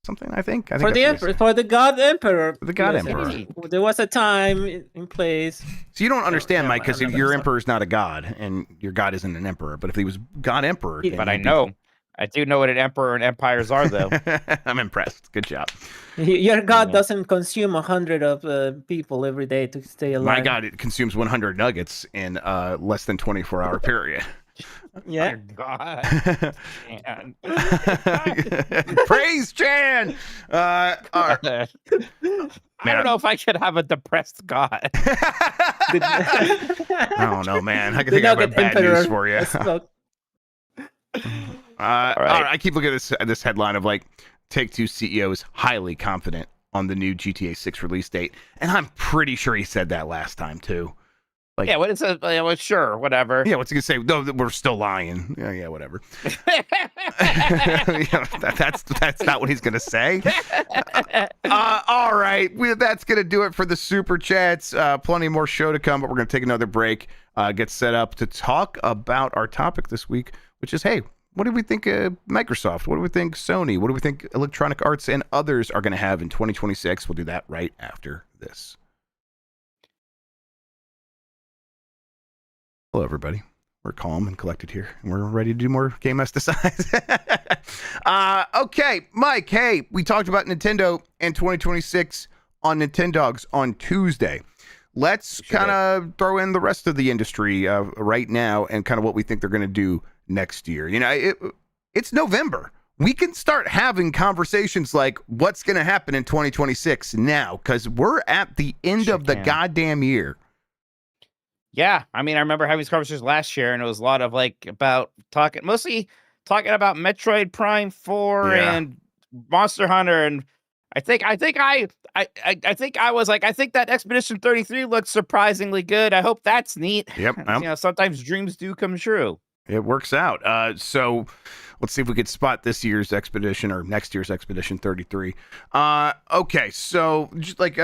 something I think. For the Emperor, for the God Emperor. The God Yes, Emperor. There was a time in place. So you don't understand, yeah, Mike, because another your stuff. Emperor is not a god, and your god isn't an emperor. But if he was God Emperor, then But I he'd be- know. I do know what an emperor and empires are, though. I'm impressed. Good job. Your God Yeah. doesn't consume 100 of people every day to stay alive. My god, it consumes 100 nuggets in less than 24-hour period. Yeah. Oh, God. Man. Praise Jan. All right. I don't know if I should have a depressed God. I don't know, man. I The think I have Nugget bad Emperor news for you. as well. All right, I keep looking at this headline of like Take-Two CEO is highly confident on the new GTA 6 release date, and I'm pretty sure he said that last time too. Like, Yeah, what is it? Well, sure, whatever. yeah, what's he gonna say? No, we're still lying. Yeah, whatever. Yeah, that's not what he's gonna say. All right, that's gonna do it for the super chats. Plenty more show to come, but we're gonna take another break. Get set up to talk about our topic this week, which is, hey, what do we think of Microsoft? What do we think Sony? What do we think Electronic Arts and others are gonna have in 2026? We'll do that right after this. Hello, everybody. We're calm and collected here, and we're ready to do more Game S Decides. Okay, Mike, hey, we talked about Nintendo and 2026 on Nintendogs on Tuesday. Let's kind of throw in the rest of the industry right now and kind of what we think they're going to do next year. It's November. We can start having conversations like what's going to happen in 2026 now, because we're at the end of the goddamn year. Yeah, I mean, I remember having these conversations last year, and it was a lot of mostly talking about Metroid Prime 4 Yeah. and Monster Hunter, and I think I was like, I think that Expedition 33 looks surprisingly good. I hope that's neat. Yep. Sometimes dreams do come true. It works out. So let's see if we could spot this year's Expedition or next year's Expedition 33. Okay, so just like,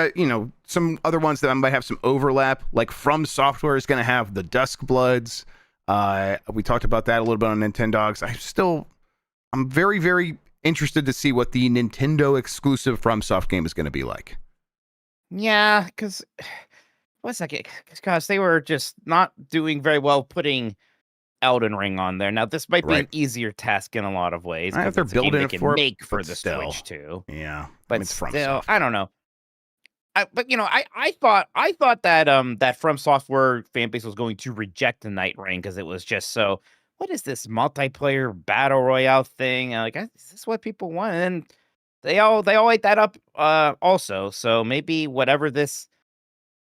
some other ones that might have some overlap, like From Software is going to have the Dusk Bloods. We talked about that a little bit on Nintendogs. I'm very, very interested to see what the Nintendo exclusive FromSoft game is going to be like. Yeah, because they were just not doing very well putting Elden Ring on there. Now this might be an easier task in a lot of ways. If they're it's a game building they it can for make for but the still. Switch too. Yeah, But it's still, FromSoft. I don't know. I thought that From Software fan base was going to reject the Night Ring because it was just so. What is this multiplayer battle royale thing? Like, is this what people want? And then they all ate that up. Also, so maybe whatever this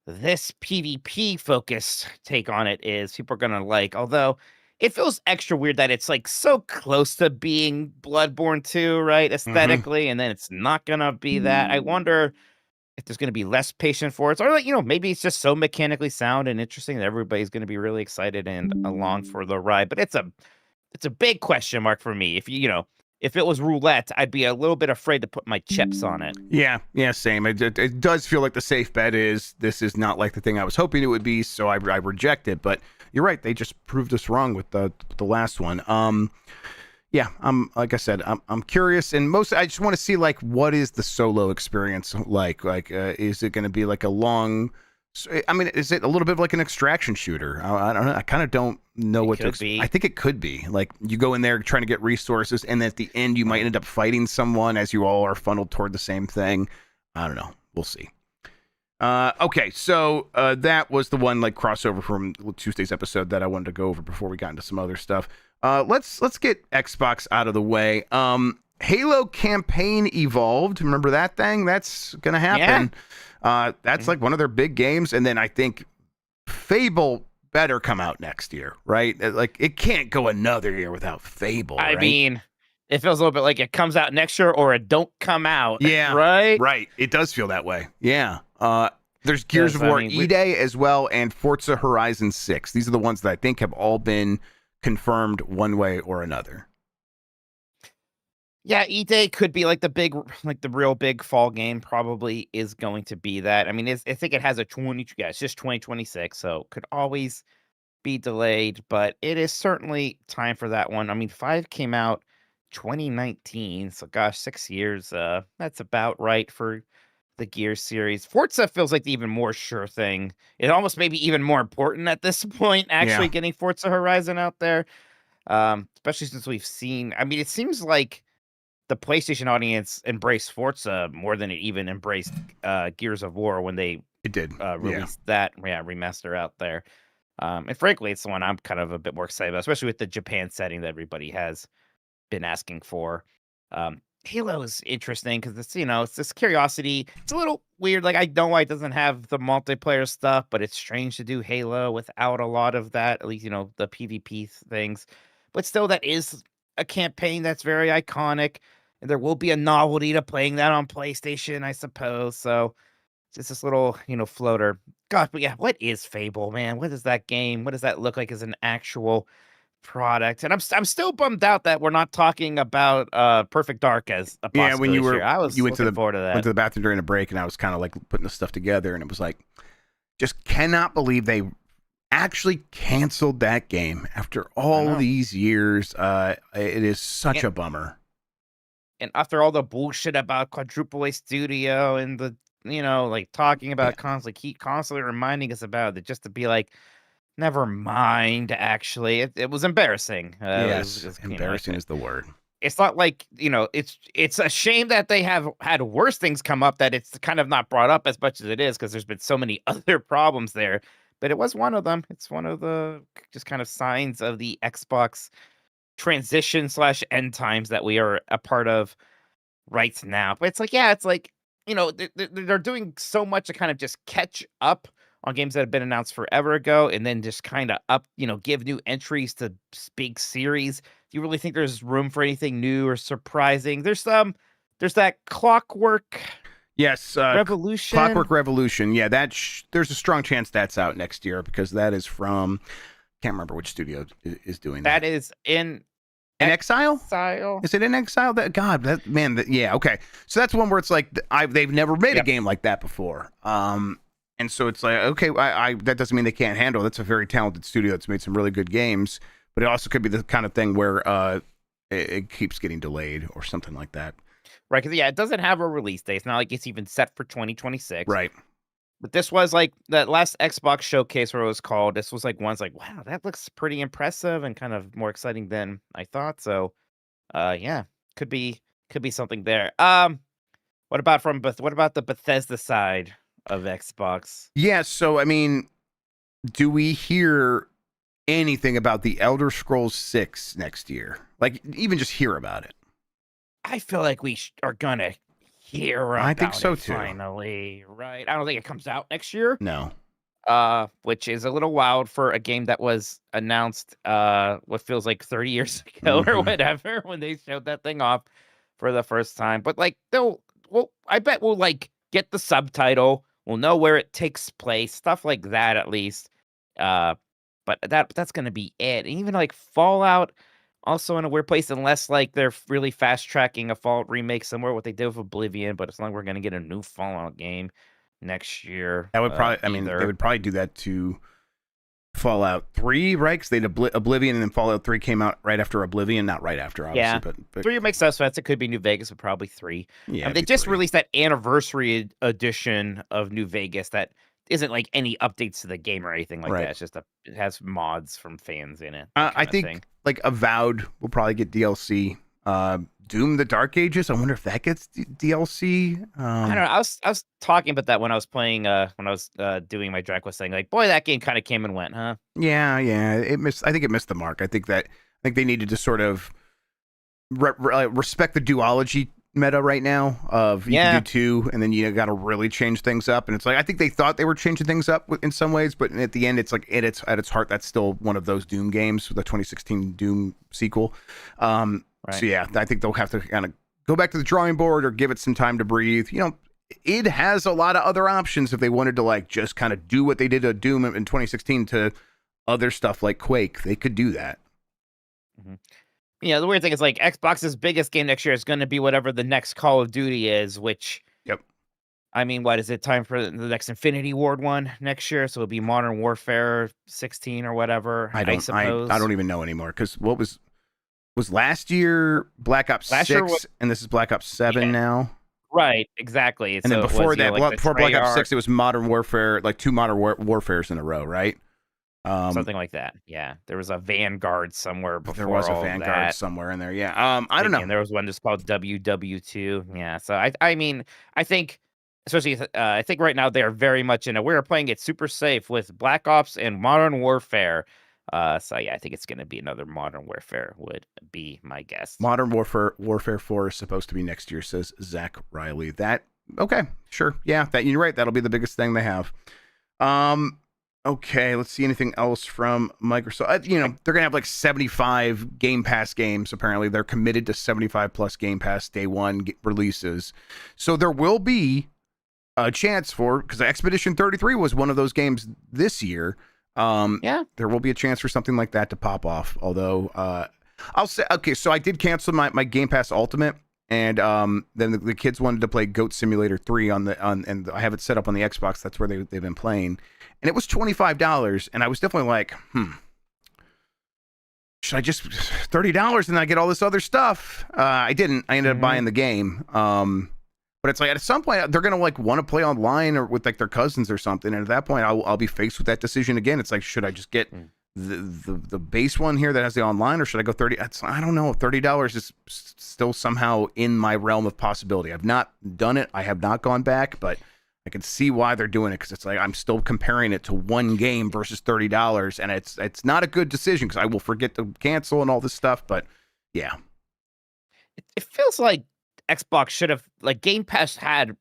PvP focused take on it is, people are gonna like. Although it feels extra weird that it's like so close to being Bloodborne 2, right? Aesthetically, and then it's not gonna be that. I wonder if there's gonna be less patient for it, or maybe it's just so mechanically sound and interesting that everybody's gonna be really excited and along for the ride. But it's a big question mark for me. If it was roulette, I'd be a little bit afraid to put my chips on it. Yeah, same. It does feel like the safe bet is this is not like the thing I was hoping it would be, so I reject it. But you're right; they just proved us wrong with the last one. Yeah, like I said, I'm curious, and I just want to see like what is the solo experience like? Like, is it going to be like a long? I mean, is it a little bit of like an extraction shooter? I don't know. I kind of don't know what to expect. I think it could be like you go in there trying to get resources, and then at the end you might end up fighting someone as you all are funneled toward the same thing. I don't know. We'll see. Okay, so that was the one like crossover from Tuesday's episode that I wanted to go over before we got into some other stuff. Let's get Xbox out of the way. Halo Campaign Evolved. Remember that thing? That's gonna happen. That's like one of their big games, and then I think Fable better come out next year, right? Like, it can't go another year without Fable. I right? mean, it feels a little bit like it comes out next year or it don't come out. Yeah, right. It does feel that way. Yeah. There's Gears of I War mean, E-Day as well, and Forza Horizon 6. These are the ones that I think have all been confirmed one way or another. Yeah, E-Day could be like the real big fall game. Probably is going to be that. I mean, I think it has a it's just 2026, so could always be delayed, but it is certainly time for that one. I mean, 5 came out 2019, so gosh, 6 years. That's about right for the Gears series. Forza feels like the even more sure thing. It almost maybe even more important at this point, actually getting Forza Horizon out there. Especially since we've seen. I mean, it seems like the PlayStation audience embraced Forza more than it even embraced Gears of War when they released that remaster out there. And frankly, it's the one I'm kind of a bit more excited about, especially with the Japan setting that everybody has been asking for. Halo is interesting because it's this curiosity. It's a little weird. Like, I know why it doesn't have the multiplayer stuff, but it's strange to do Halo without a lot of that, at least, the PvP things. But still, that is a campaign that's very iconic. And there will be a novelty to playing that on PlayStation, I suppose. So it's just this little, floater. God, but yeah, what is Fable, man? What is that game? What does that look like as an actual product? And I'm still bummed out that we're not talking about Perfect Dark as a possibility. When you I was went looking forward to that. Went to the bathroom during a break, and I was kind of like putting the stuff together, and it was like, just cannot believe they actually canceled that game after all these years. It is such a bummer. And after all the bullshit about Quadruple A Studio and the, talking about constantly reminding us about it, just to be like, never mind, actually. It was embarrassing. Yes, embarrassing is the word. It's not like, it's a shame that they have had worse things come up that it's kind of not brought up as much as it is because there's been so many other problems there. But it was one of them. It's one of the just kind of signs of the Xbox transition / end times that we are a part of right now. But it's like, they're doing so much to kind of just catch up on games that have been announced forever ago and then just kind of give new entries to big series. Do you really think there's room for anything new or surprising? There's that Clockwork Revolution. Clockwork Revolution. Yeah, there's a strong chance that's out next year because that is from, can't remember which studio is doing that. That is in Exile? Exile. Is it in Exile? Okay. So that's one where it's like they've never made a game like that before. And so it's like, okay, that doesn't mean they can't handle it. That's a very talented studio that's made some really good games, but it also could be the kind of thing where it keeps getting delayed or something like that. Right, because it doesn't have a release date. It's not like it's even set for 2026. Right. But this was like that last Xbox showcase where it was called. This was like one's like, wow, that looks pretty impressive and kind of more exciting than I thought. So, could be something there. What about the Bethesda side of Xbox? Yeah. So I mean, do we hear anything about the Elder Scrolls 6 next year? Like, even just hear about it. I feel like we are gonna hear about I think so it too. finally, right? I don't think it comes out next year. No. Which is a little wild for a game that was announced what feels like 30 years ago or whatever when they showed that thing off for the first time. But like I bet we'll like get the subtitle, we'll know where it takes place, stuff like that at least. But that's gonna be it. And even like Fallout, also in a weird place, unless like they're really fast tracking a Fallout remake somewhere, what they did with Oblivion. But it's not like we're gonna get a new Fallout game next year. That would probably, they would probably do that to Fallout 3, right? Because they had Oblivion, and then Fallout 3 came out right after Oblivion, not right after, obviously. But 3 makes sense. It could be New Vegas, but probably 3. Yeah, they just released that anniversary edition of New Vegas that isn't like any updates to the game or anything like that. It's just it has mods from fans in it. I think like Avowed will probably get DLC. Doom: The Dark Ages, I wonder if that gets DLC. I don't know. I was talking about that when I was playing when I was doing my Drag Quest thing. Like, boy, that game kind of came and went, huh? Yeah. I think it missed the mark. I think they needed to sort of respect the duology meta right now of you Yeah. can do 2 and then you got to really change things up. And it's like, I think they thought they were changing things up in some ways, but at the end, it's like at its heart, that's still one of those Doom games, the 2016 Doom sequel. Right. So yeah, I think they'll have to kind of go back to the drawing board or give it some time to breathe. You know, it has a lot of other options if they wanted to like just kind of do what they did to Doom in 2016 to other stuff like Quake. They could do that. Mm-hmm. You know, the weird thing is like Xbox's biggest game next year is going to be whatever the next Call of Duty is, which, Yep. I mean, what is it time for the next Infinity Ward one next year? So it'll be Modern Warfare 16 or whatever. I suppose. I don't even know anymore because what was last year Black Ops 6 and this is Black Ops 7 now. Right, exactly. And then before that, before Black Ops 6, it was Modern Warfare, like 2 Modern Warfares in a row, right? Something like that. Yeah, there was a Vanguard somewhere before. There was a all Vanguard that. somewhere in there. Yeah. I don't know. And there was one just called WW2. Yeah. So I mean, I think, especially, I think right now they are very much in a. We're playing it super safe with Black Ops and Modern Warfare. So yeah, I think it's going to be another Modern Warfare would be my guess. Modern Warfare 4 is supposed to be next year, says Zach Riley. That okay, sure, yeah, that you're right. That'll be the biggest thing they have. Okay, let's see anything else from Microsoft. You know, they're gonna have like 75 Game Pass games. Apparently, they're committed to 75 plus Game Pass day one releases. So there will be a chance for, because Expedition 33 was one of those games this year. Yeah, there will be a chance for something like that to pop off. Although, I'll say, okay, so I did cancel my Game Pass Ultimate, and then the kids wanted to play Goat Simulator 3 and I have it set up on the Xbox. That's where they've been playing, and it was $25, and I was definitely like, should I just $30 and I get all this other stuff? I didn't. I ended up buying the game. But it's like at some point they're gonna like want to play online or with like their cousins or something, and at that point I'll be faced with that decision again. It's like, should I just get the base one here that has the online, or should I go 30? I don't know. $30 is still somehow in my realm of possibility. I've not done it. I have not gone back, but I can see why they're doing it, because it's like I'm still comparing it to one game versus $30, and it's not a good decision because I will forget to cancel and all this stuff. But yeah, it feels like Xbox should have, like, Game Pass had,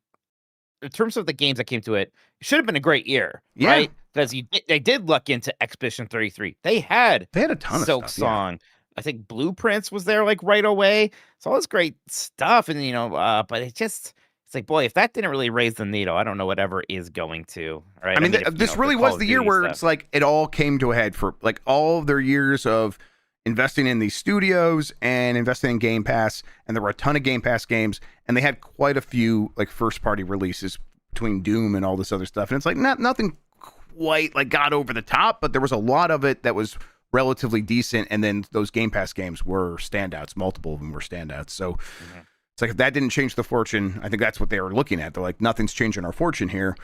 in terms of the games that came to it, it should have been a great year, right? Because they did luck into Expedition 33. They had a ton Silk of stuff. Song. Yeah. I think Blueprints was there like right away. It's all this great stuff, and you know, but it's like, boy, if that didn't really raise the needle, I don't know whatever is going to. Right? I mean, this really was the year where it's like it all came to a head for like all of their years of investing in these studios and investing in Game Pass, and there were a ton of Game Pass games, and they had quite a few like first party releases between Doom and all this other stuff, and it's like nothing quite like got over the top, but there was a lot of it that was relatively decent, and then those Game Pass games were standouts. Multiple of them were standouts. So it's like, if that didn't change the fortune, I think that's what they were looking at. They're like, nothing's changing our fortune here.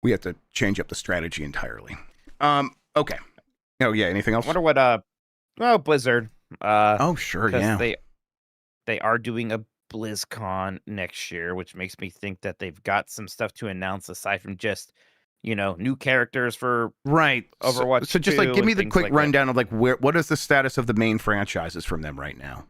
We have to change up the strategy entirely. Okay. Oh yeah. Anything else? I wonder what well, Blizzard. Oh sure, yeah. They are doing a BlizzCon next year, which makes me think that they've got some stuff to announce aside from just, you know, new characters for Overwatch. So just like give me the quick rundown of like what is the status of the main franchises from them right now?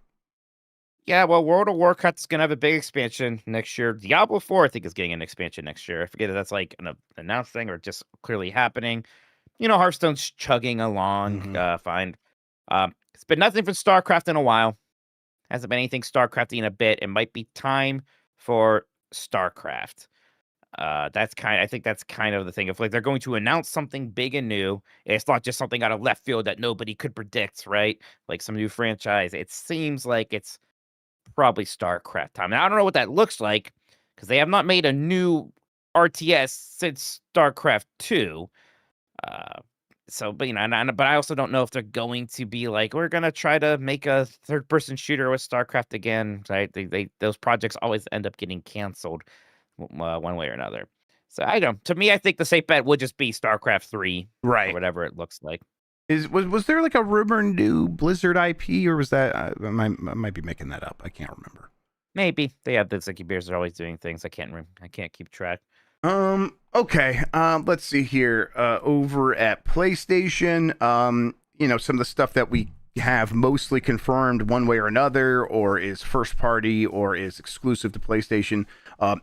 Yeah, well, World of Warcraft is gonna have a big expansion next year. Diablo 4, I think, is getting an expansion next year. I forget if that's like an announced thing or just clearly happening. You know, Hearthstone's chugging along, fine. It's been nothing from StarCraft in a while. Hasn't been anything StarCrafty in a bit. It might be time for StarCraft. I think that's kind of the thing. If like they're going to announce something big and new, it's not just something out of left field that nobody could predict, right? Like some new franchise. It seems like it's probably StarCraft time. And I don't know what that looks like, because they have not made a new RTS since StarCraft 2. So, but you know, but I also don't know if they're going to be like, we're gonna try to make a third-person shooter with StarCraft again, right? Those projects always end up getting canceled one way or another. So I don't. To me, I think the safe bet would just be StarCraft 3, right? Or whatever it looks like. Was there like a rumor new Blizzard IP, or was that I might be making that up? I can't remember. Maybe they have the Zicky Bears are always doing things. I can't keep track. Okay. Let's see here. Over at PlayStation, you know, some of the stuff that we have mostly confirmed one way or another, or is first party, or is exclusive to PlayStation.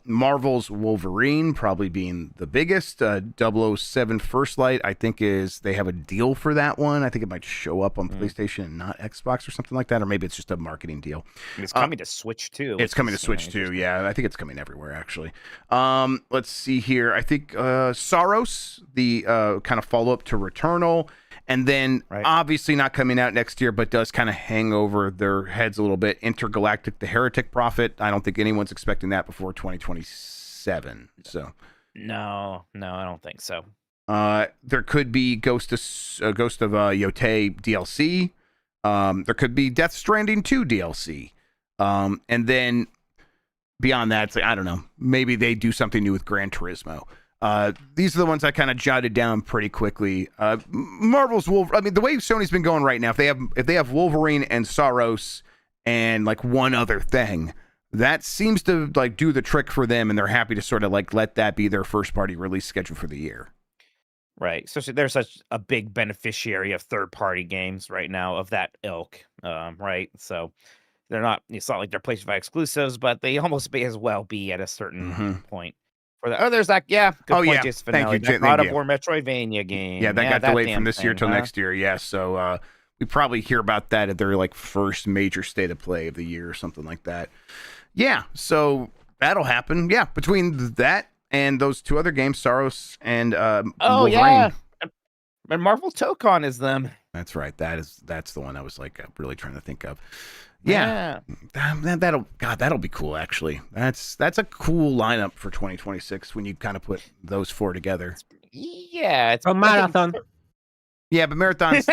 Marvel's Wolverine probably being the biggest. 007 First Light, I think they have a deal for that one. I think it might show up on PlayStation and not Xbox or something like that, or maybe it's just a marketing deal. It's coming to Switch too. It's coming to Switch too. Yeah, I think it's coming everywhere actually. Let's see here. I think Saros, the kind of follow up to Returnal. And then, obviously not coming out next year, but does kind of hang over their heads a little bit. Intergalactic, the Heretic Prophet. I don't think anyone's expecting that before 2027. So, no, I don't think so. There could be Ghost of Yotei DLC. There could be Death Stranding 2 DLC. And then beyond that, it's like, I don't know. Maybe they do something new with Gran Turismo. These are the ones I kind of jotted down pretty quickly. Marvel's Wolverine. I mean, the way Sony's been going right now, if they have Wolverine and Saros and like one other thing, that seems to like do the trick for them, and they're happy to sort of like let that be their first party release schedule for the year. Right. So they're such a big beneficiary of third party games right now of that ilk. Right. So they're not. It's not like they're PlayStation 5 exclusives, but they almost may as well be at a certain point. There's that. Yeah. Good point, Jason. Thank you. That God of War Metroidvania game. Yeah, that got delayed from this year till next year. Yeah. So we probably hear about that at their like first major state of play of the year or something like that. Yeah. So that'll happen. Yeah. Between that and those two other games, Saros and Wolverine. Yeah. And Marvel Tokon is them. That's right. That's the one I was like really trying to think of. Yeah. That'll be cool actually. That's a cool lineup for 2026 when you kind of put those four together. Yeah, it's a marathon. Yeah, but marathons.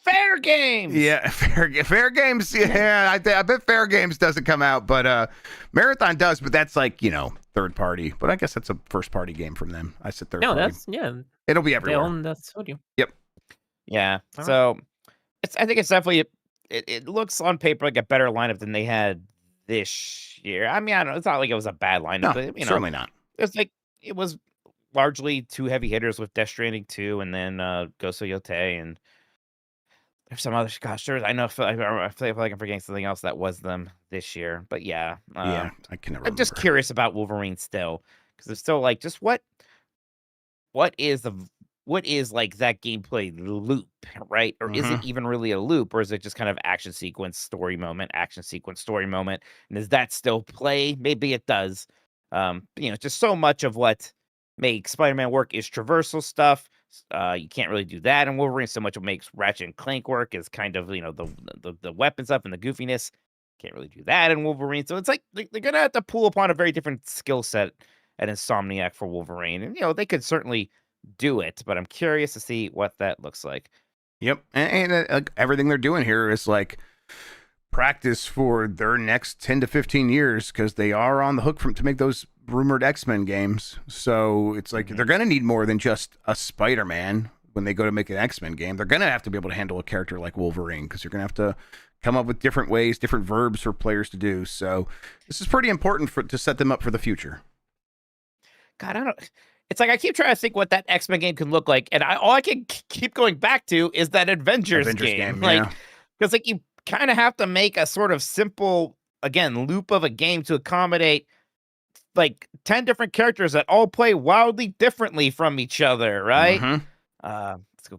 Fair Games. Yeah, fair games. Yeah, I bet Fair Games doesn't come out, but Marathon does. But that's like third party. But I guess that's a first party game from them. I said third party. It'll be everywhere. They own that studio. Yep. Yeah. So I think it's definitely. It looks on paper like a better lineup than they had this year. I mean, I don't know. It's not like it was a bad lineup, but certainly not. It's like it was largely two heavy hitters with Death Stranding 2 and then Ghost of Yotei, and there's some other. Gosh, I know. I feel like I'm forgetting something else that was them this year, but yeah. I can never. I'm just curious about Wolverine still, because it's still like just what is like that gameplay loop, right? Or is it even really a loop, or is it just kind of action sequence, story moment, and is that still play? Maybe it does. Just so much of what makes Spider-Man work is traversal stuff. You can't really do that in Wolverine. So much of what makes Ratchet and Clank work is kind of the weapon stuff and the goofiness. Can't really do that in Wolverine. So it's like they're gonna have to pull upon a very different skill set at Insomniac for Wolverine, and they could certainly do it, but I'm curious to see what that looks like. Yep, and everything they're doing here is like practice for their next 10 to 15 years, because they are on the hook to make those rumored X-Men games. So it's like they're gonna need more than just a Spider-Man when they go to make an X-Men game. They're gonna have to be able to handle a character like Wolverine, because you're gonna have to come up with different ways, different verbs for players to do. So this is pretty important to set them up for the future. God, I don't. It's like I keep trying to think what that X-Men game can look like, and all I can keep going back to is that Avengers game. Because you kind of have to make a sort of simple, again, loop of a game to accommodate like 10 different characters that all play wildly differently from each other, right?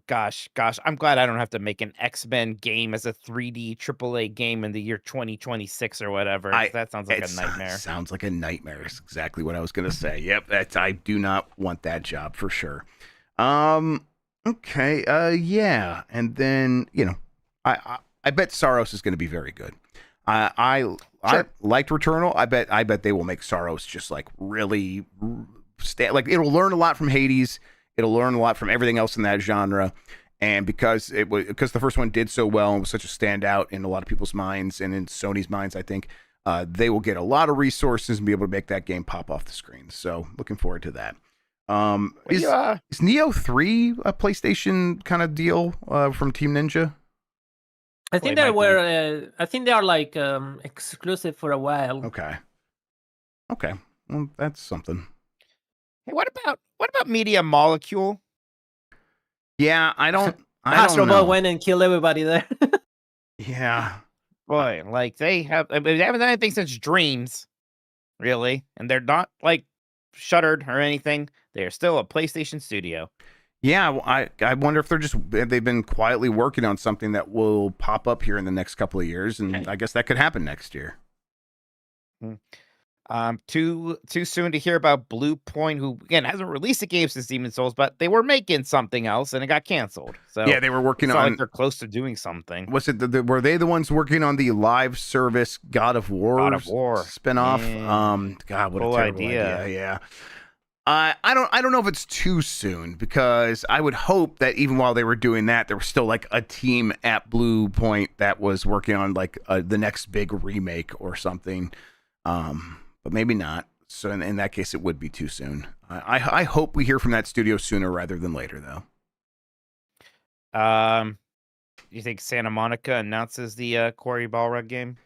Gosh, I'm glad I don't have to make an X-Men game as a 3D AAA game in the year 2026 or whatever. That sounds like a nightmare. Sounds like a nightmare. It's exactly what I was going to say. Yep, I do not want that job for sure. Okay, yeah, and then I bet Saros is going to be very good. I liked Returnal. I bet they will make Saros just like really like it'll learn a lot from Hades. It'll learn a lot from everything else in that genre, and because the first one did so well and was such a standout in a lot of people's minds and in Sony's minds, I think they will get a lot of resources and be able to make that game pop off the screen. So looking forward to that. Is Neo 3 a PlayStation kind of deal from Team Ninja? I think they were. I think they are like exclusive for a while. Okay. Well, that's something. Hey, what about Media Molecule? Yeah, I don't Astro know. Ball went and killed everybody there. Yeah. Boy, like they haven't done anything since Dreams, really, and they're not like shuttered or anything. They are still a PlayStation studio. Yeah, well, I wonder if they've been quietly working on something that will pop up here in the next couple of years, and I guess that could happen next year. Too soon to hear about Blue Point, who again hasn't released a game since Demon's Souls, but they were making something else and it got canceled. So Yeah, they were working it's not on. like they're close to doing something. Was it were they the ones working on the live service God of War spinoff? Yeah. God, what Cool a terrible idea. Yeah. I don't know if it's too soon, because I would hope that even while they were doing that, there was still like a team at Blue Point that was working on like the next big remake or something. But maybe not. So in that case, it would be too soon. I hope we hear from that studio sooner rather than later, though. You think Santa Monica announces the Quarry Balrog game?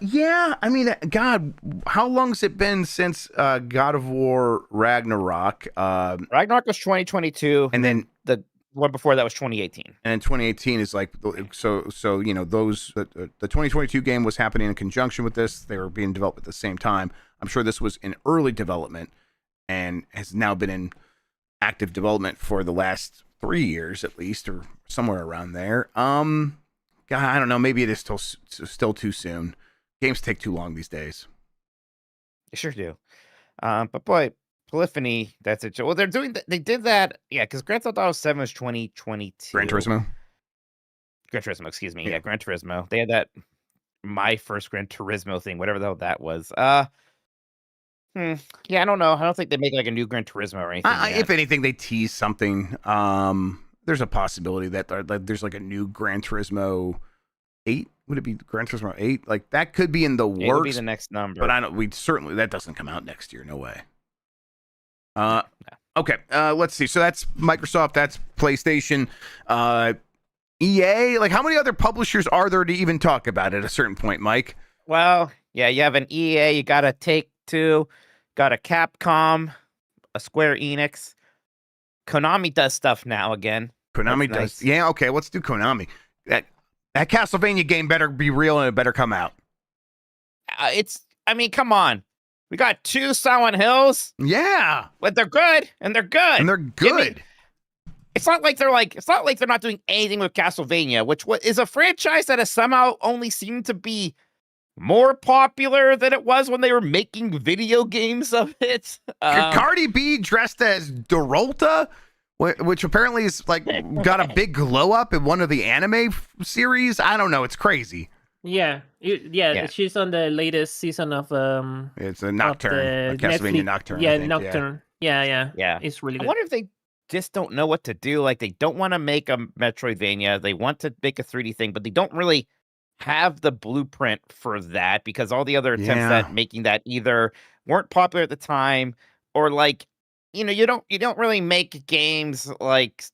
Yeah. I mean, God, how long's it been since God of War Ragnarok? Ragnarok was 2022, and then the one before that was 2018. And in 2018 is like, so you know, those the 2022 game was happening in conjunction with this. They were being developed at the same time. I'm sure this was in early development and has now been in active development for the last 3 years at least, or somewhere around there. God, I don't know. Maybe it is still too soon. Games take too long these days. They sure do. But boy, Polyphony, that's it. Well, they did that, yeah, because Grand Theft Auto 7 was 2022. Gran Turismo, excuse me. Yeah. Yeah, Gran Turismo. They had that My First Gran Turismo thing, whatever the hell that was. Yeah, I don't know. I don't think they make like a new Gran Turismo or anything. If anything, they tease something. There's a possibility that there's like a new Gran Turismo 8. Would it be Gran Turismo 8? Like that could be in the works. It would be the next number. But that doesn't come out next year. No way. Okay. Let's see. So that's Microsoft. That's PlayStation. EA. Like, how many other publishers are there to even talk about at a certain point, Mike? Well, yeah, you have an EA. You got a Take-Two. Got a Capcom. A Square Enix. Konami does stuff now again. Konami does. Nice. Yeah. Okay. Let's do Konami. That Castlevania game better be real and it better come out. I mean, come on. We got 2 Silent Hills. Yeah. But they're good. And they're good. It's not like they're not doing anything with Castlevania, which is a franchise that has somehow only seemed to be more popular than it was when they were making video games of it. Cardi B dressed as Dorota, which apparently is like got a big glow up in one of the anime series. I don't know. It's crazy. Yeah, she's on the latest season of it's a Nocturne, Castlevania Nocturne. Yeah, Nocturne. Yeah. It's really good. I wonder if they just don't know what to do. Like, they don't want to make a Metroidvania. They want to make a 3D thing, but they don't really have the blueprint for that, because all the other attempts at making that either weren't popular at the time, or like, you don't really make games like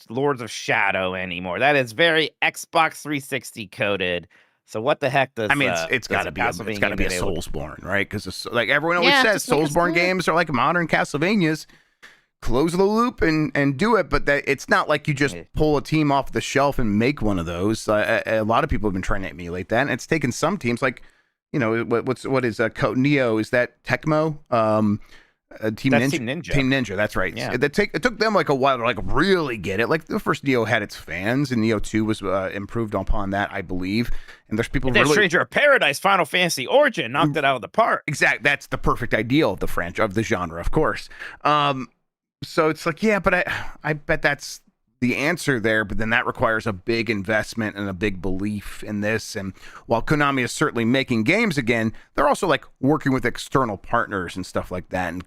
Lords of Shadow anymore. That is very Xbox 360 coded. So what the heck does? I mean, it's got to be a Soulsborne, right? Because like everyone always says, Soulsborne games are like modern Castlevanias. Close the loop and do it, but it's not like you just pull a team off the shelf and make one of those. A lot of people have been trying to emulate that, and it's taken some teams like, what is Neo? Is that Tecmo? Team Ninja. Team Ninja, that's right. Yeah. It took them like a while to like really get it. Like the first Neo had its fans, and Neo 2 was improved upon that, I believe. And there's people really. Stranger of Paradise, Final Fantasy Origin knocked it out of the park. Exactly. That's the perfect ideal of the franchise, of the genre, of course. So it's like, yeah, but I bet that's the answer there, but then that requires a big investment and a big belief in this. And while Konami is certainly making games again, they're also like working with external partners and stuff like that. And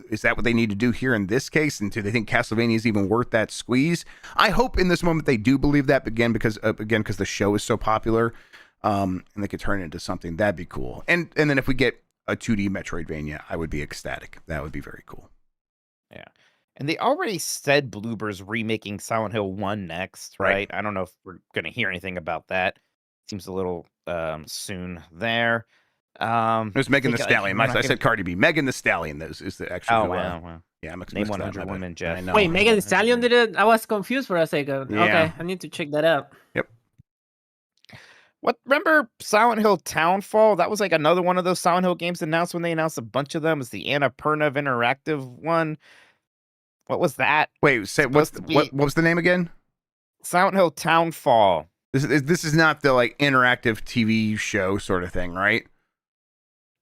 is that what they need to do here in this case? And do they think Castlevania is even worth that squeeze? I hope in this moment they do believe that, because the show is so popular, and they could turn it into something. That'd be cool. And then if we get a 2D Metroidvania, I would be ecstatic. That would be very cool. Yeah. And they already said Bloober's remaking Silent Hill 1 next, right? I don't know if we're going to hear anything about that. Seems a little soon there. It was Megan Thee Stallion. I said Cardi B. Megan Thee Stallion is the actual. Wow. Yeah, I'm Name 100 women, Jeff. I know. Wait, Megan Thee Stallion did it? I was confused for a second. Yeah. Okay, I need to check that out. Yep. What? Remember Silent Hill Townfall? That was like another one of those Silent Hill games announced when they announced a bunch of them. It's the Annapurna Interactive one. What was that? Wait, say what was the name again? Silent Hill Townfall. This is not the like interactive TV show sort of thing, right?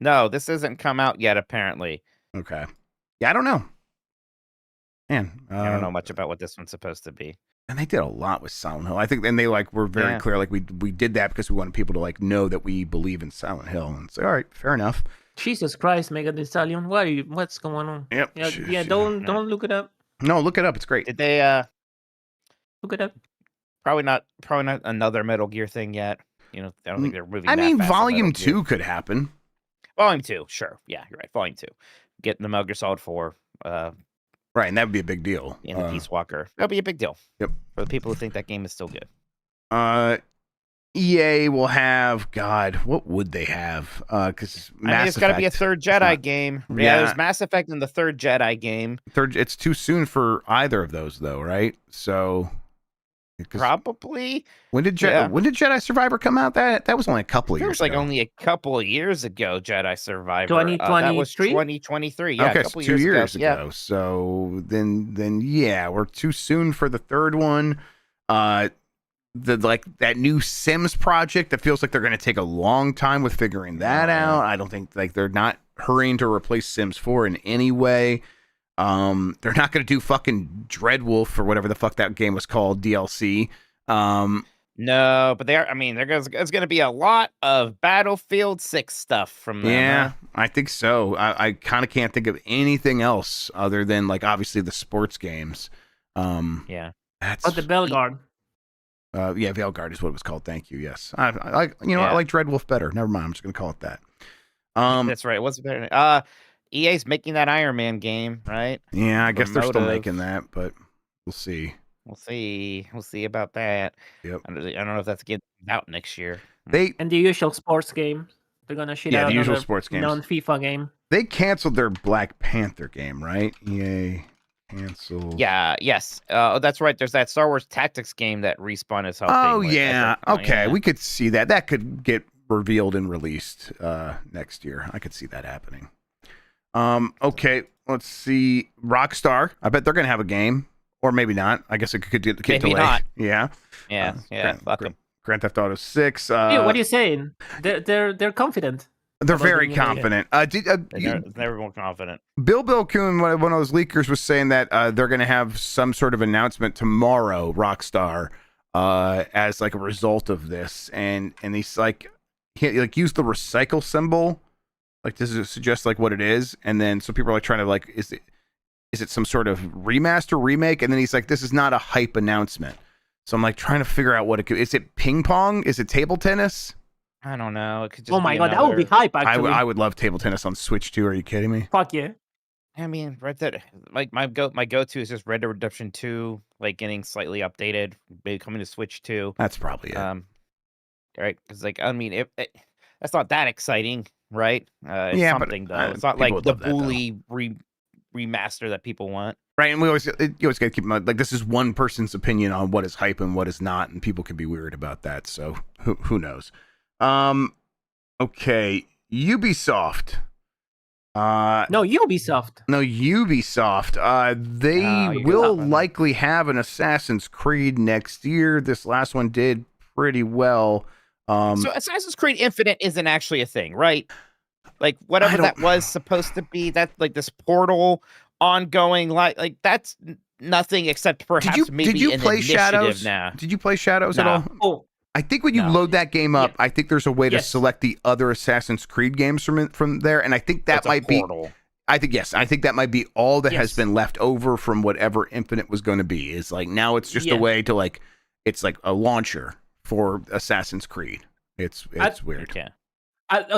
No, this hasn't come out yet, apparently. Okay. Yeah, I don't know. Man, I don't know much about what this one's supposed to be. And they did a lot with Silent Hill. I think, and they like were very clear, like we did that because we wanted people to like know that we believe in Silent Hill, and say, all right, fair enough. Jesus Christ, Megan Thee Stallion, what's going on? Yep. Yeah, don't look it up. No, look it up. It's great. Did they? Look it up. Probably not another Metal Gear thing yet. You know, I don't think they're moving. I that mean, fast on Volume Metal Gear. 2 could happen. Volume 2, sure. Yeah, you're right. Volume 2. Getting the Metal Gear Solid 4. Right, and that would be a big deal. In the Peace Walker. That'll be a big deal. Yep. For the people who think that game is still good. EA will have, God, what would they have? Because it's got to be a third Jedi game. Yeah, there's Mass Effect in the third Jedi game. It's too soon for either of those, though, right? So probably. When did Jedi Survivor come out? That was only a couple of years. It was like only a couple of years ago. Jedi Survivor. 2023. That was 2023. Yeah, okay, a couple 2 years ago. Yeah. So then yeah, we're too soon for the third one. That new Sims project that feels like they're going to take a long time with figuring that out. I don't think like they're not hurrying to replace Sims 4 in any way. They're not going to do fucking Dreadwolf or whatever the fuck that game was called DLC. No, but there's going to be a lot of Battlefield 6 stuff from them. Yeah, I think so. I kind of can't think of anything else other than like obviously the sports games. Yeah. But the Belguard. Yeah, Veilguard is what it was called. Thank you. Yes, I like Dreadwolf better. Never mind. I'm just gonna call it that. That's right. What's better? EA's making that Iron Man game, right? Yeah, I guess they're still making that, but we'll see. We'll see about that. Yep. I don't know if that's getting out next year. And the usual sports game. They're gonna shit out the usual sports games. Non-FIFA game. They canceled their Black Panther game, right? EA canceled. Yeah. Yes. That's right. There's that Star Wars Tactics game that Respawn is helping. Oh with. yeah. Okay, yeah. we could see that. That could get revealed and released next year. I could see that happening. Okay, let's see. Rockstar. I bet they're gonna have a game, or maybe not. I guess it could get delayed. Not. Yeah. Yeah. Fuck them. Grand Theft Auto 6. What are you saying? They're confident. They're very confident. Never more confident. Bill Kuhn, one of those leakers, was saying that they're going to have some sort of announcement tomorrow, Rockstar, as like a result of this, and he's like, he used the recycle symbol, like does it suggest like what it is, and then so people are like trying to like, is it some sort of remaster remake, and then he's like, this is not a hype announcement. So I'm like trying to figure out what it could. Is it ping pong? Is it table tennis? I don't know. It could just oh my god, that would be hype. Actually, I would love table tennis on Switch too. Are you kidding me? Fuck yeah. I mean, Red Dead. Like my go-to is just Red Dead Redemption 2, like getting slightly updated, maybe coming to Switch 2. That's probably it. Right? Because like I mean, that's not that exciting, right? It's yeah, something but, though. It's not like the bully remaster that people want. Right, and you always got to keep in mind, like, this is one person's opinion on what is hype and what is not, and people can be weird about that, so who knows. Okay, Ubisoft. No, Ubisoft. They will likely have an Assassin's Creed next year. This last one did pretty well. So Assassin's Creed Infinite isn't actually a thing, right? Like, whatever that was supposed to be, that like this Portal ongoing, like that's nothing except perhaps maybe did you an play initiative Shadows? now. Did you play Shadows at all? Oh, I think when you load that game up, I think there's a way to select the other Assassin's Creed games from there, and I think that might be. I think that might be all that has been left over from whatever Infinite was going to be. Is like now it's just a way to like, it's like a launcher for Assassin's Creed. It's weird. Okay.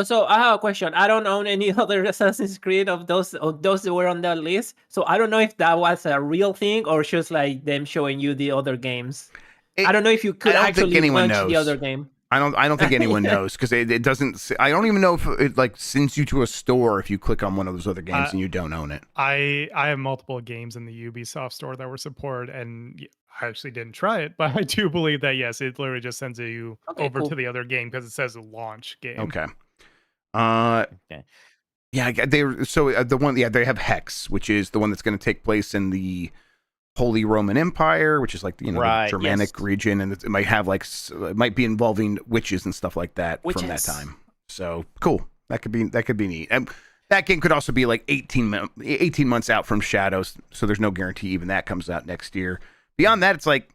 So I have a question. I don't own any other Assassin's Creed of those that were on that list. So I don't know if that was a real thing or just like them showing you the other games. I don't know if you could actually launch the other game. I don't think anyone knows because it doesn't. I don't even know if it like sends you to a store if you click on one of those other games and you don't own it. I have multiple games in the Ubisoft store that were supported, and I actually didn't try it, but I do believe that yes, it literally just sends you over to the other game because it says a launch game. Okay. Okay. Yeah, the one. Yeah, they have Hex, which is the one that's going to take place in the Holy Roman Empire, which is like the Germanic region, and it might have it might be involving witches and stuff like that from that time. So cool. That could be neat. And that game could also be like 18 months out from Shadows, so there's no guarantee even that comes out next year. Beyond that, it's like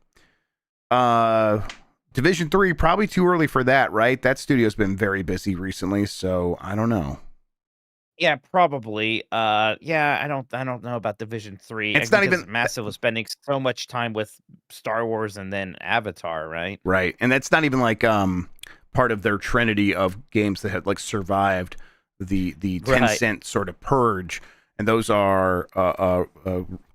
Division 3, probably too early for that, right? That studio's been very busy recently, so I don't know. Yeah, probably. I don't know about Division 3. It's not even Massive was spending so much time with Star Wars and then Avatar, right? Right. And that's not even like part of their trinity of games that have like survived the Tencent sort of purge. And those are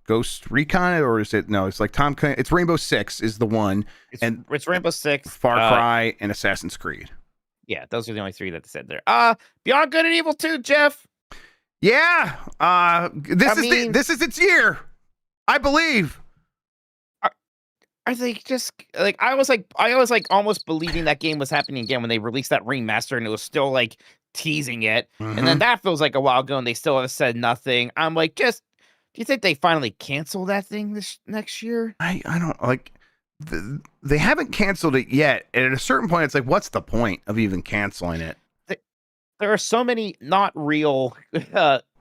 Ghost Recon, or is it it's like it's Rainbow Six is the one. It's Rainbow Six, Far Cry, and Assassin's Creed. Yeah, those are the only three that they said there. Beyond Good and Evil 2, Jeff. Yeah, this is its year, I believe. Are they just like I was almost believing that game was happening again when they released that remaster and it was still like teasing it, and then that feels like a while ago and they still have said nothing. I'm like, do you think they finally cancel that thing this next year? I don't like. They haven't canceled it yet, and at a certain point, it's like, what's the point of even canceling it? There are so many not real,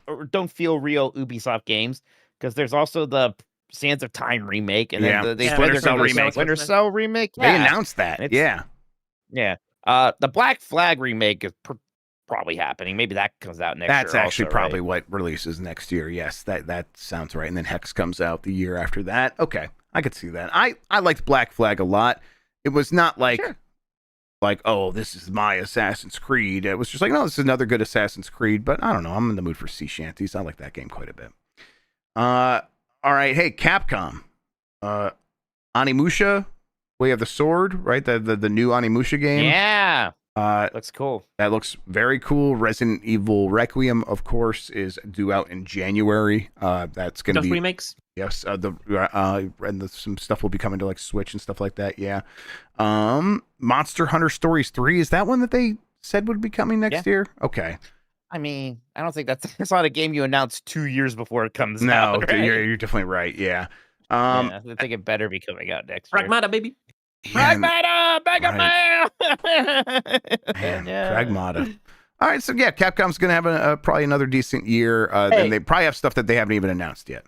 or don't feel real Ubisoft games, because there's also the Sands of Time remake, and then they Splinter Cell remake. Splinter Cell remake. They announced that. Yeah. The Black Flag remake is probably happening. Maybe that comes out next year. That's actually probably what releases next year. Yes, that sounds right. And then Hex comes out the year after that. Okay, I could see that. I liked Black Flag a lot. It was not like oh, this is my Assassin's Creed. It was just like, no, this is another good Assassin's Creed. But I don't know. I'm in the mood for sea shanties. I like that game quite a bit. All right, hey, Capcom, Onimusha, Way of the Sword, right? The new Onimusha game. Yeah. Looks cool. That looks very cool. Resident Evil Requiem, of course, is due out in January. That's going to be remakes. Yes, some stuff will be coming to like Switch and stuff like that. Yeah. Monster Hunter Stories 3, is that one that they said would be coming next year? Okay. I mean, I don't think it's not a game you announce 2 years before it comes out. No, right? you're definitely right. Yeah. I think it better be coming out next year. Pragmata, baby. Pragmata, Mega Man. Pragmata. All right, so yeah, Capcom's gonna have probably another decent year. And they probably have stuff that they haven't even announced yet.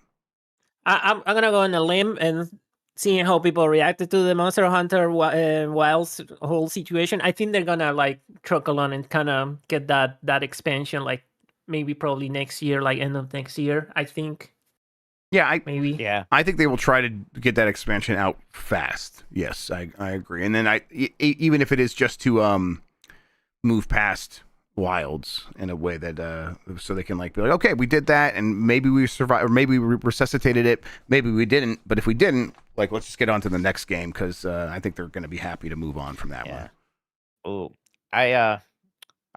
I'm gonna go on a limb and seeing how people reacted to the Monster Hunter Wilds whole situation. I think they're gonna like truckle on and kind of get that expansion, like maybe probably next year, like end of next year. I think. Yeah, I think they will try to get that expansion out fast. Yes, I agree. And then even if it is just to move past Wilds in a way that so they can like be like, okay, we did that, and maybe we survived, or maybe we resuscitated it, maybe we didn't. But if we didn't, like, let's just get on to the next game because I think they're going to be happy to move on from that one. Oh, I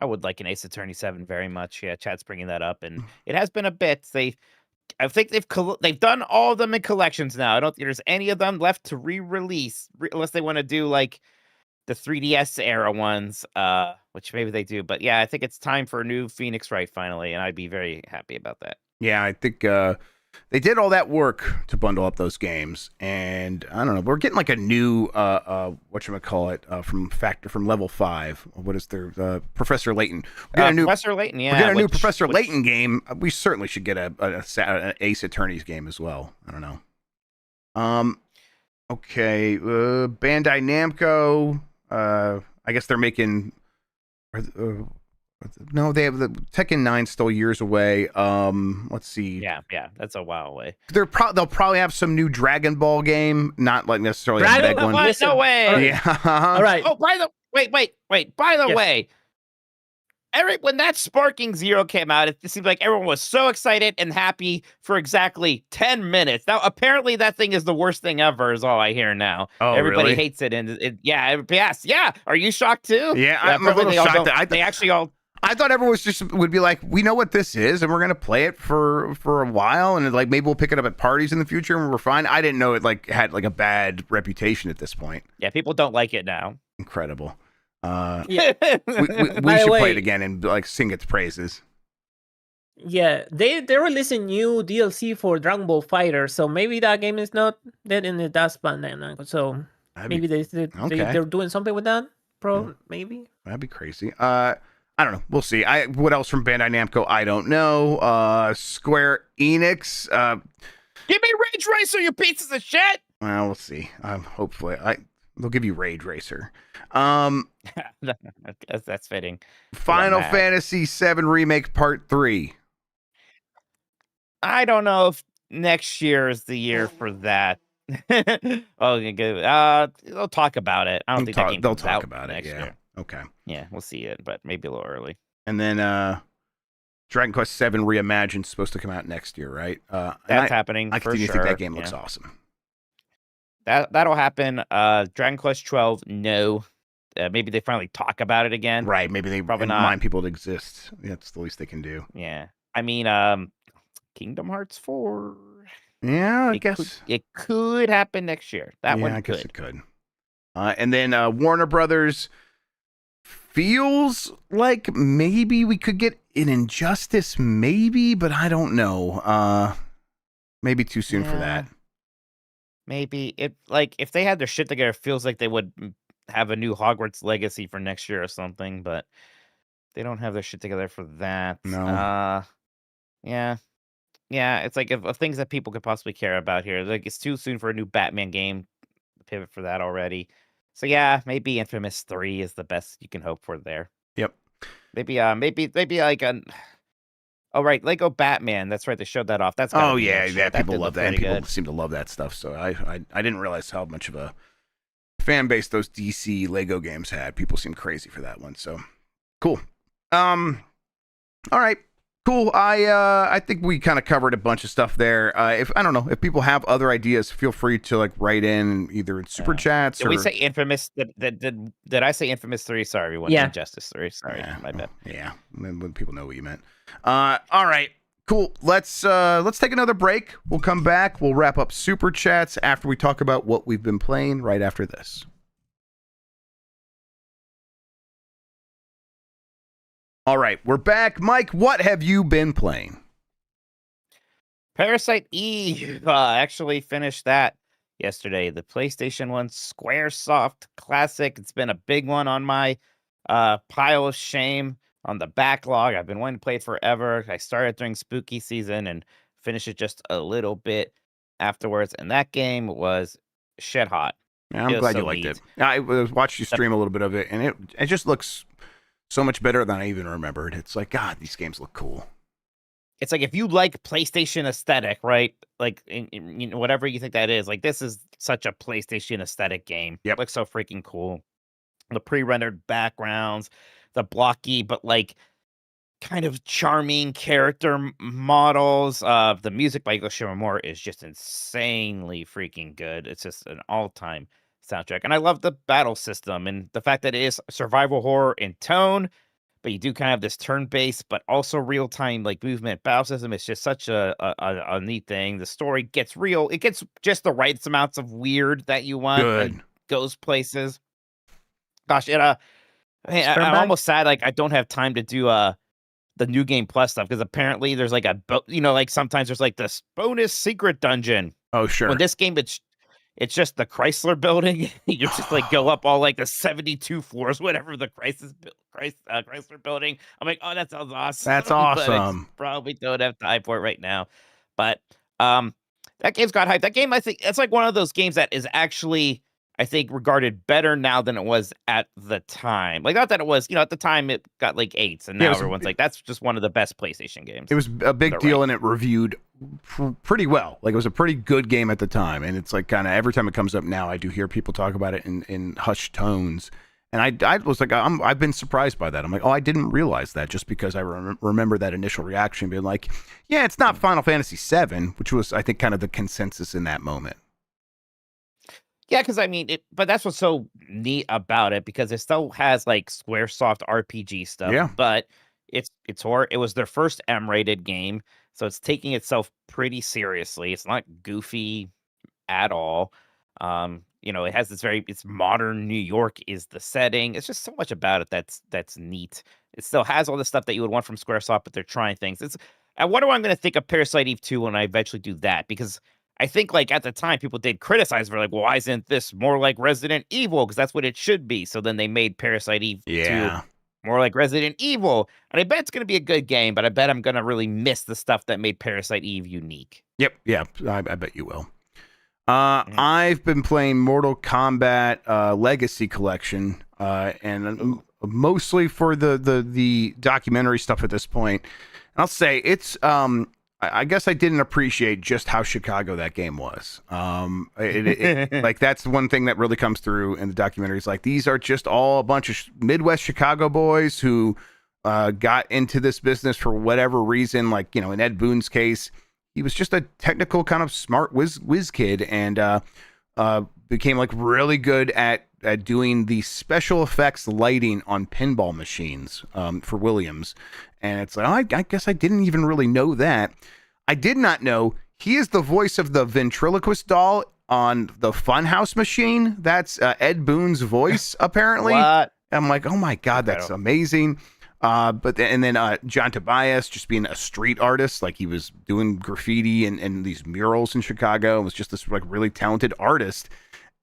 would like an Ace Attorney 7 very much. Yeah, chat's bringing that up, and it has been a bit. I think they've done all of them in collections now. I don't think there's any of them left to re-release unless they want to do like the 3DS era ones, which maybe they do. But yeah, I think it's time for a new Phoenix Wright finally, and I'd be very happy about that. Yeah, I think they did all that work to bundle up those games, and I don't know. We're getting like a new whatchamacallit from Level 5. What is their Professor Layton? Professor Layton, yeah. We're getting a new Professor Layton game. We certainly should get an Ace Attorney's game as well. I don't know. Okay, Bandai Namco. I guess they're making. No, they have the Tekken 9 still years away. Let's see. Yeah, that's a while away. They'll probably have some new Dragon Ball game, not like necessarily a big one. No way. Yeah. All right. Oh, wait. By the way, when that Sparking Zero came out, it seemed like everyone was so excited and happy for exactly 10 minutes. Now, apparently, that thing is the worst thing ever, is all I hear now. Oh, Everybody really? hates it, and yes. Are you shocked too? Yeah, I'm a little shocked. They actually all. I thought everyone would be like, we know what this is, and we're gonna play it for a while, and like maybe we'll pick it up at parties in the future, and we're fine. I didn't know it like had like a bad reputation at this point. Yeah, people don't like it now. Incredible. Yeah. We should play it again and like sing its praises. Yeah, they're releasing new DLC for Dragon Ball Fighter, so maybe that game is not dead in the dustbin. So maybe they're doing something with that. Maybe that'd be crazy. I don't know. We'll see. What else from Bandai Namco? I don't know. Square Enix. Give me Rage Racer, you pieces of shit. Well, we'll see. Hopefully, they'll give you Rage Racer. That's fitting. Final Fantasy VII Remake Part 3. I don't know if next year is the year for that. Okay, good. They'll talk about it. I don't think they'll talk about it next year. Okay. Yeah, we'll see it, but maybe a little early. And then Dragon Quest VII Reimagined is supposed to come out next year, right? That's happening. I continue to think that game looks awesome. That'll happen. Dragon Quest 12, no. Maybe they finally talk about it again. Right. Maybe they probably remind people it exists. That's the least they can do. Yeah. I mean, Kingdom Hearts 4. Yeah, I guess it could happen next year. That one I guess it could. And then Warner Brothers feels like maybe we could get an Injustice, maybe, but I don't know. Maybe too soon for that. Maybe if they had their shit together, it feels like they would have a new Hogwarts Legacy for next year or something, but they don't have their shit together for that. No. Yeah, it's like of things that people could possibly care about here. Like it's too soon for a new Batman game. Pivot for that already. So yeah, maybe Infamous 3 is the best you can hope for there. Yep. Maybe like an. Oh right, Lego Batman. That's right. They showed that off. That's people love that. And people seem to love that stuff. So I didn't realize how much of a fan base those DC Lego games had. People seem crazy for that one. So cool. All right. Cool. I think we kind of covered a bunch of stuff there. If I don't know if people have other ideas, feel free to like write in either in super chats. Did we say Infamous? Did I say Infamous 3? Sorry, everyone. Yeah. Injustice 3. Sorry, my bad. Yeah, when people know what you meant. All right. Cool. Let's take another break. We'll come back. We'll wrap up super chats after we talk about what we've been playing. Right after this. All right, we're back. Mike, what have you been playing? Parasite Eve. Actually finished that yesterday. The PlayStation 1 Squaresoft Classic. It's been a big one on my pile of shame on the backlog. I've been wanting to play it forever. I started during spooky season and finished it just a little bit afterwards. And that game was shit hot. Yeah, I'm glad you liked it. I watched you stream a little bit of it, and it just looks so much better than I even remembered. It's like, God, these games look cool. It's like if you like PlayStation aesthetic, right? Like whatever you think that is, like this is such a PlayStation aesthetic game. Yep. It looks so freaking cool. The pre-rendered backgrounds, the blocky but like kind of charming character models. The music by Igor Shimomura is just insanely freaking good. It's just an all-time soundtrack. And I love the battle system and the fact that it is survival horror in tone, but you do kind of have this turn-based, but also real-time like movement battle system. It's just such a neat thing. The story gets real. It gets just the right amounts of weird that you want. Good. And goes places. Gosh, I'm almost sad. Like I don't have time to do the new game plus stuff because apparently there's like like sometimes there's like this bonus secret dungeon. Oh sure. When this game it's just the Chrysler building. You just like go up all like the 72 floors, whatever the Chrysler building. I'm like, oh, that sounds awesome. That's awesome. But I probably don't have time for it right now. But that game's got hype. That game, I think, it's like one of those games that is actually, I think, regarded better now than it was at the time. Like, not that it was, at the time it got like 8s, and now everyone's like, that's just one of the best PlayStation games. It was a big deal, and it reviewed pretty well. Like, it was a pretty good game at the time, and it's like kind of every time it comes up now, I do hear people talk about it in hushed tones, And I was like, I've been surprised by that. I'm like, oh, I didn't realize that, just because I remember that initial reaction being like, yeah, it's not Final Fantasy VII, which was, I think, kind of the consensus in that moment. Yeah, because I mean, but that's what's so neat about it, because it still has like SquareSoft RPG stuff. Yeah. But it was their first M-rated game, so it's taking itself pretty seriously. It's not goofy at all. It has it's modern New York is the setting. It's just so much about it that's neat. It still has all the stuff that you would want from SquareSoft, but they're trying things. I wonder what I'm going to think of Parasite Eve 2 when I eventually do that, because I think like at the time people did criticize for like, well, why isn't this more like Resident Evil? Because that's what it should be. So then they made Parasite Eve 2 more like Resident Evil. And I bet it's going to be a good game, but I bet I'm going to really miss the stuff that made Parasite Eve unique. Yep. Yeah. I bet you will. I've been playing Mortal Kombat Legacy Collection, and mostly for the documentary stuff at this point. And I'll say it's I guess I didn't appreciate just how Chicago that game was. Like that's one thing that really comes through in the documentaries. Like these are just all a bunch of Midwest Chicago boys who got into this business for whatever reason. Like, in Ed Boon's case, he was just a technical kind of smart whiz kid, and became like really good at doing the special effects lighting on pinball machines for Williams. And it's like, oh, I guess I didn't even really know that. I did not know he is the voice of the ventriloquist doll on the Funhouse machine. That's Ed Boon's voice, apparently. What? I'm like, oh my God, that's amazing. Then John Tobias just being a street artist, like he was doing graffiti and these murals in Chicago, was just this like really talented artist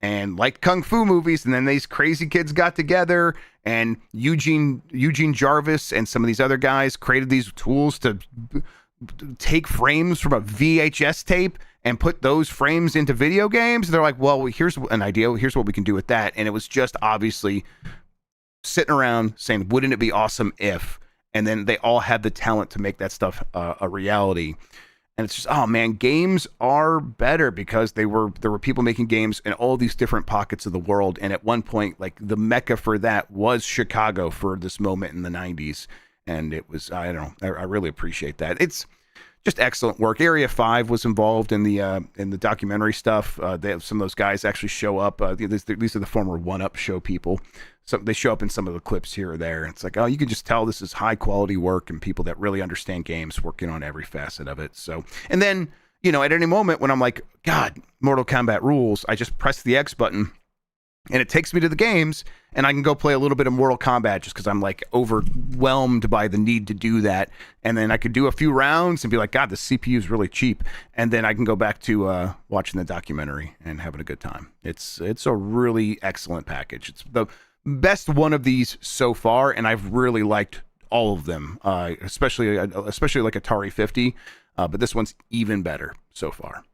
and liked kung fu movies. And then these crazy kids got together, and Eugene Jarvis and some of these other guys created these tools to take frames from a VHS tape and put those frames into video games. They're like, well, here's an idea. Here's what we can do with that. And it was just obviously sitting around saying, wouldn't it be awesome if, and then they all had the talent to make that stuff a reality. And it's just, oh man, games are better because there were people making games in all these different pockets of the world. And at one point, like the mecca for that was Chicago for this moment in the 90s. And it was, I don't know, I really appreciate that. It's just excellent work. Area 5 was involved in the documentary stuff. They have some of those guys actually show up. These are the former 1UP show people. So they show up in some of the clips here or there. And it's like, oh, you can just tell this is high quality work and people that really understand games working on every facet of it. So, and then, at any moment when I'm like, God, Mortal Kombat rules, I just press the X button and it takes me to the games, and I can go play a little bit of Mortal Kombat just because I'm like overwhelmed by the need to do that. And then I could do a few rounds and be like, God, the CPU is really cheap. And then I can go back to watching the documentary and having a good time. It's a really excellent package. It's the best one of these so far, and I've really liked all of them, especially like Atari 50. But this one's even better so far.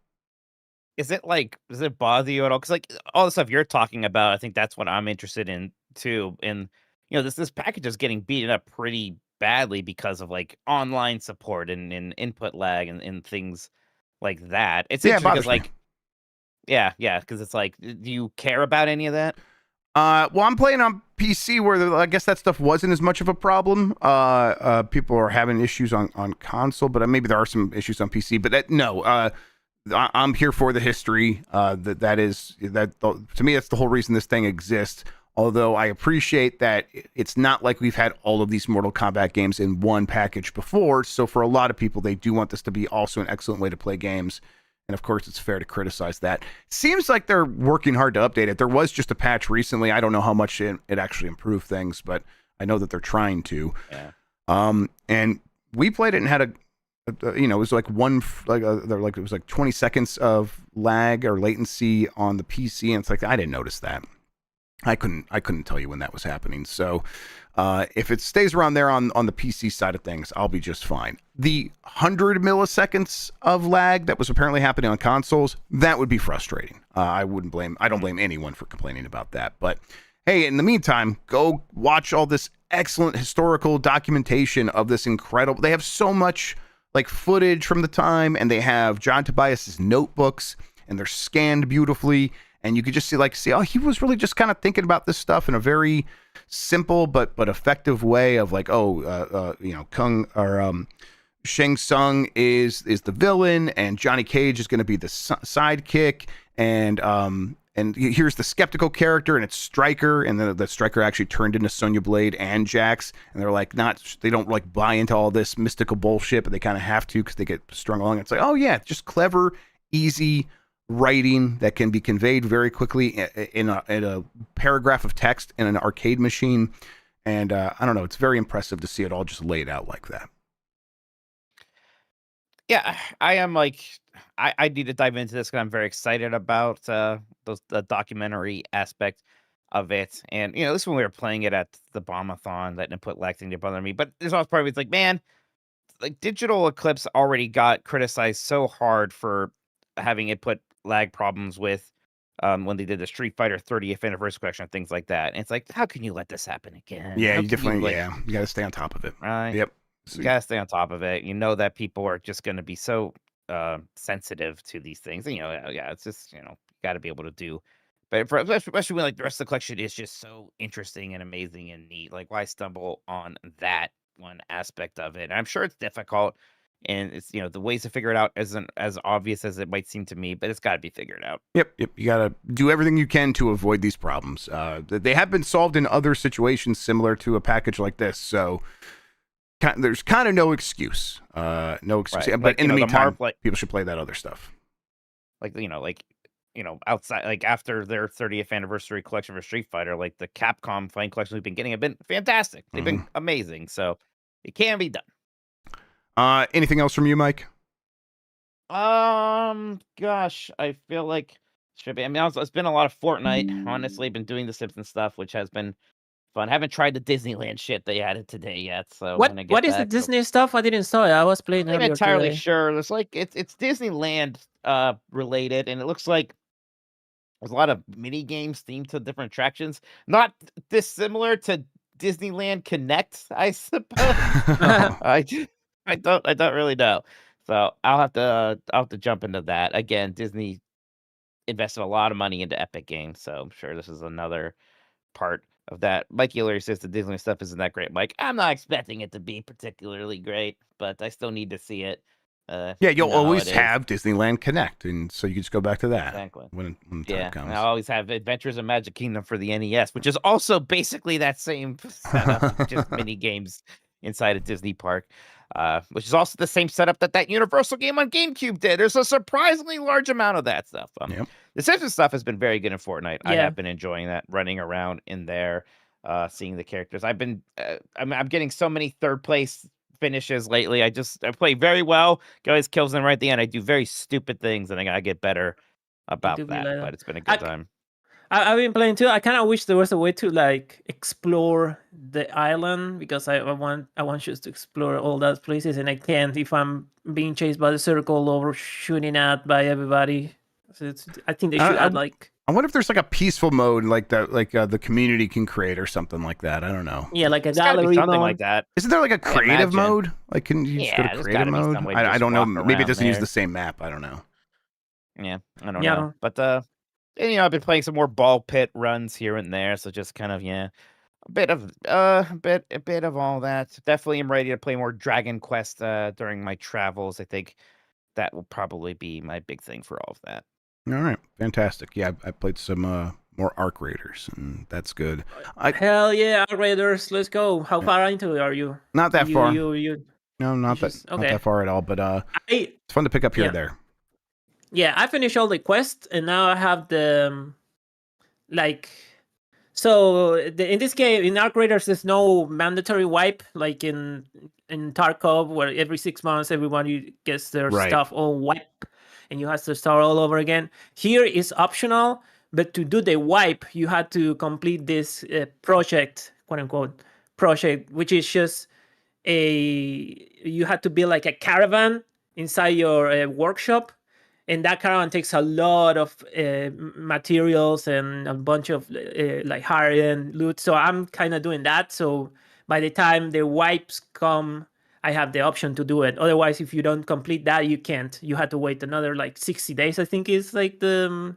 Does it bother you at all? Because like all the stuff you're talking about, I think that's what I'm interested in too. And this package is getting beaten up pretty badly because of like online support and input lag and things like that. It's interesting because like, because it's like, do you care about any of that? Well, I'm playing on PC where I guess that stuff wasn't as much of a problem. People are having issues on console, but maybe there are some issues on PC. But I'm here for the history. To me, that's the whole reason this thing exists. Although I appreciate that it's not like we've had all of these Mortal Kombat games in one package before. So for a lot of people, they do want this to be also an excellent way to play games. And of course, it's fair to criticize that. Seems like they're working hard to update it. There was just a patch recently. I don't know how much it actually improved things, but I know that they're trying to. Yeah. And we played it and had it was like it was like 20 seconds of lag or latency on the PC, and it's like I didn't notice that. I couldn't tell you when that was happening. So if it stays around there on the PC side of things, I'll be just fine. The 100 milliseconds of lag that was apparently happening on consoles, that would be frustrating. I don't blame anyone for complaining about that. But hey, in the meantime, go watch all this excellent historical documentation of this incredible. They have so much like footage from the time, and they have John Tobias's notebooks, and they're scanned beautifully. and you could just see, oh, he was really just kind of thinking about this stuff in a very simple but effective way of like, Kung or Shang Tsung is the villain, and Johnny Cage is going to be the sidekick, and here's the skeptical character, and it's Stryker, and the Stryker actually turned into Sonya Blade and Jax, and they're like they don't like buy into all this mystical bullshit, but they kind of have to because they get strung along. It's like, oh yeah, just clever, easy writing that can be conveyed very quickly in a paragraph of text in an arcade machine, and I don't know, it's very impressive to see it all just laid out like that. Yeah, I am like, I need to dive into this because I'm very excited about the documentary aspect of it. And, this when we were playing it at the Bombathon, that didn't put lag thing to bother me. But there's also part of it's like, man, like Digital Eclipse already got criticized so hard for having it put lag problems with when they did the Street Fighter 30th anniversary collection and things like that. And it's like, how can you let this happen again? Yeah, How you can definitely, you got to stay on top of it. Right. Yep. You gotta stay on top of it. You know that people are just going to be so sensitive to these things. And, it's just, got to be able to do. But especially when like the rest of the collection is just so interesting and amazing and neat. Like, why stumble on that one aspect of it? And I'm sure it's difficult, and it's the ways to figure it out isn't as obvious as it might seem to me. But it's got to be figured out. Yep. You got to do everything you can to avoid these problems. They have been solved in other situations similar to a package like this. So. There's kind of no excuse, Right. But like, in the meantime, people should play that other stuff. Outside, like after their 30th anniversary collection for Street Fighter, like the Capcom fighting collections we've been getting have been fantastic. They've been amazing, so it can be done. Anything else from you, Mike? Gosh, I feel like should be. I mean, it's been a lot of Fortnite. Honestly, been doing the Simpsons stuff, which has been fun. Haven't tried the Disneyland shit they added today yet. So what is the Disney stuff? I didn't saw it. I was playing. I'm not earlier entirely today. sure. It's like it's Disneyland related, and it looks like there's a lot of mini games themed to different attractions. Not dissimilar to Disneyland Connect, I suppose. I don't really know. So I'll have to jump into that again. Disney invested a lot of money into Epic Games, so I'm sure this is another part of that. Mike Hillary says the Disney stuff isn't that great. Mike, I'm not expecting it to be particularly great, but I still need to see it. You'll always have Disneyland Connect, and so you can just go back to that exactly when the time comes. And I always have Adventures in Magic Kingdom for the NES, which is also basically that same setup, just mini games inside a Disney park. Which is also the same setup that Universal game on GameCube did. There's a surprisingly large amount of that stuff. The Simpsons stuff has been very good in Fortnite. I have been enjoying that, running around in there, seeing the characters. I've been, I'm getting so many third place finishes lately. I play very well, always kills them right at the end. I do very stupid things, and I gotta get better about that. But it's been a good time. I've been playing too. I kind of wish there was a way to like explore the island, because I want just to explore all those places, and I can't if I'm being chased by the circle or shooting at by everybody. So I think they should add like. I wonder if there's like a peaceful mode like that, like the community can create or something like that. I don't know. Yeah, like a gallery mode. like that. Isn't there like a creative mode? Like, can you just go to creative mode? I don't know. Maybe it doesn't use the same map. I don't know. Yeah, I don't know. But and, I've been playing some more ball pit runs here and there, so just kind of a bit of all that. Definitely am ready to play more Dragon Quest during my travels. I think that will probably be my big thing for all of that. All right, fantastic. Yeah, I played some more Arc Raiders, and that's good. Hell yeah, Arc Raiders, let's go. How far into it are you? Not that far. You No, not that far at all. But it's fun to pick up here and there. Yeah, I finished all the quests, and now I have the So in this game, in Arc Raiders, there's no mandatory wipe like in Tarkov, where every 6 months everybody gets their stuff all wiped, and you have to start all over again. Here is optional, but to do the wipe, you had to complete this project, quote unquote project, which is just you had to build like a caravan inside your workshop. And that caravan takes a lot of materials and a bunch of like higher-end loot. So I'm kind of doing that. So by the time the wipes come, I have the option to do it. Otherwise, if you don't complete that, you can't. You have to wait another like 60 days, I think is like the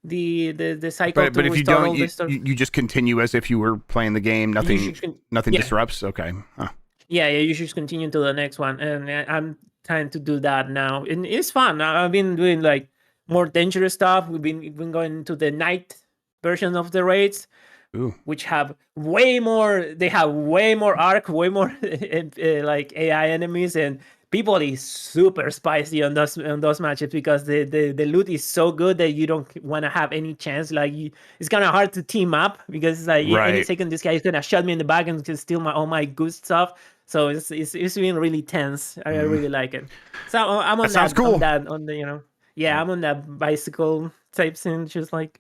the cycle But to if you restore all don't, the stuff. you just continue as if you were playing the game. Nothing Yeah. disrupts. Okay. Huh. Yeah, you should continue to the next one, and I'm trying to do that now, and it's fun. I've been doing like more dangerous stuff. We've been going to the night version of the raids, Ooh. which have way more. They have way more arc, way more like AI enemies, and people is super spicy on those matches because the loot is so good that you don't want to have any chance. Like it's kind of hard to team up because it's like any Right. second this guy is gonna shot me in the back and can steal all my good stuff. So it's been really tense. I really like it. So I'm on That sounds cool. on the I'm on that bicycle type scene, just like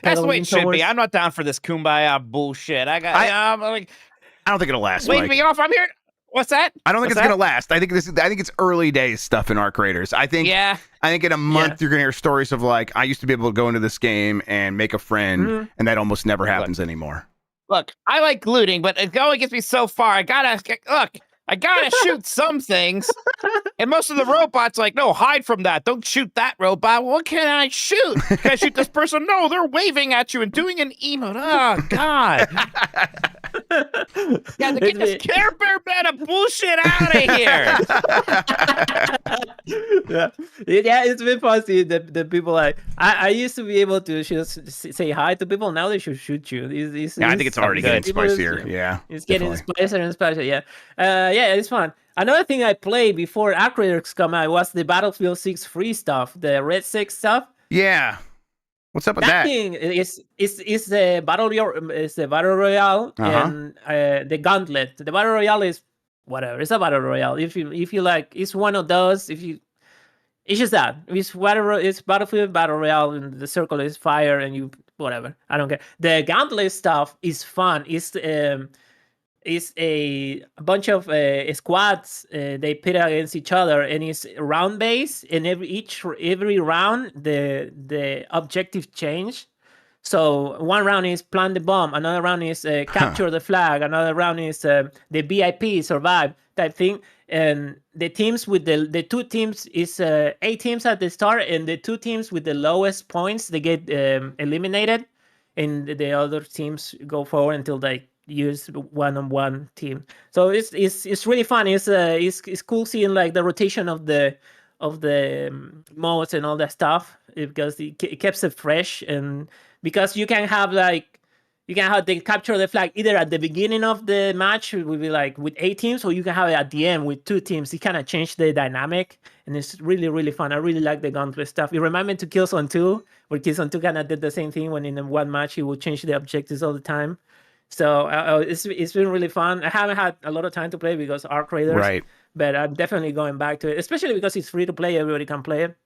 That's the way pedaling it should be. towards- I'm not down for this kumbaya bullshit. I'm like, I don't think it'll last. wave Mike. me off. I'm here. What's that? I don't think What's it's that? gonna last. I think it's early days stuff in Arc Raiders. I think in a month you're gonna hear stories of like, I used to be able to go into this game and make a friend, and that almost never happens anymore. Look, I like looting, but it only gets me so far. I gotta shoot some things. And most of the robots like, no, hide from that. Don't shoot that robot. What can I shoot? Can I shoot this person? No, they're waving at you and doing an emote. Oh, God. Yeah, get this Care Bear meta bullshit out of here. yeah, it's been fun seeing the people like I used to be able to just say hi to people. Now they should shoot you. I think it's already getting spicier. It's getting spicier and spicier. Yeah, it's fun. Another thing I played before Arc Raiders come out was the Battlefield 6 free stuff, the Red 6 stuff. Yeah. What's up with that? Thing is the battle royale and the gauntlet. The battle royale is whatever. It's a battle royale. If you like, it's one of those. It's just that it's Battlefield battle royale, and the circle is fire, and you whatever. I don't care. The gauntlet stuff is fun. It's a bunch of squads. They pit against each other, and it's round based. And every round, the objective change. So one round is plant the bomb. Another round is capture the flag. Another round is the VIP survive type thing. And the teams with the two teams is 8 teams at the start, and the 2 teams with the lowest points they get eliminated, and the other teams go forward until they use one-on-one team. So it's really fun. It's cool seeing like the rotation of the modes and all that stuff, because it keeps it fresh, and because you can have they capture the flag either at the beginning of the match will be like with 8 teams, or you can have it at the end with 2 teams. It kind of changed the dynamic, and it's really, really fun. I really like the gauntlet stuff. It reminds me to Killzone 2, where Killzone 2 kind of did the same thing, when in one match he would change the objectives all the time. So it's been really fun. I haven't had a lot of time to play because Arc Raiders, right? But I'm definitely going back to it, especially because it's free to play. Everybody can play it.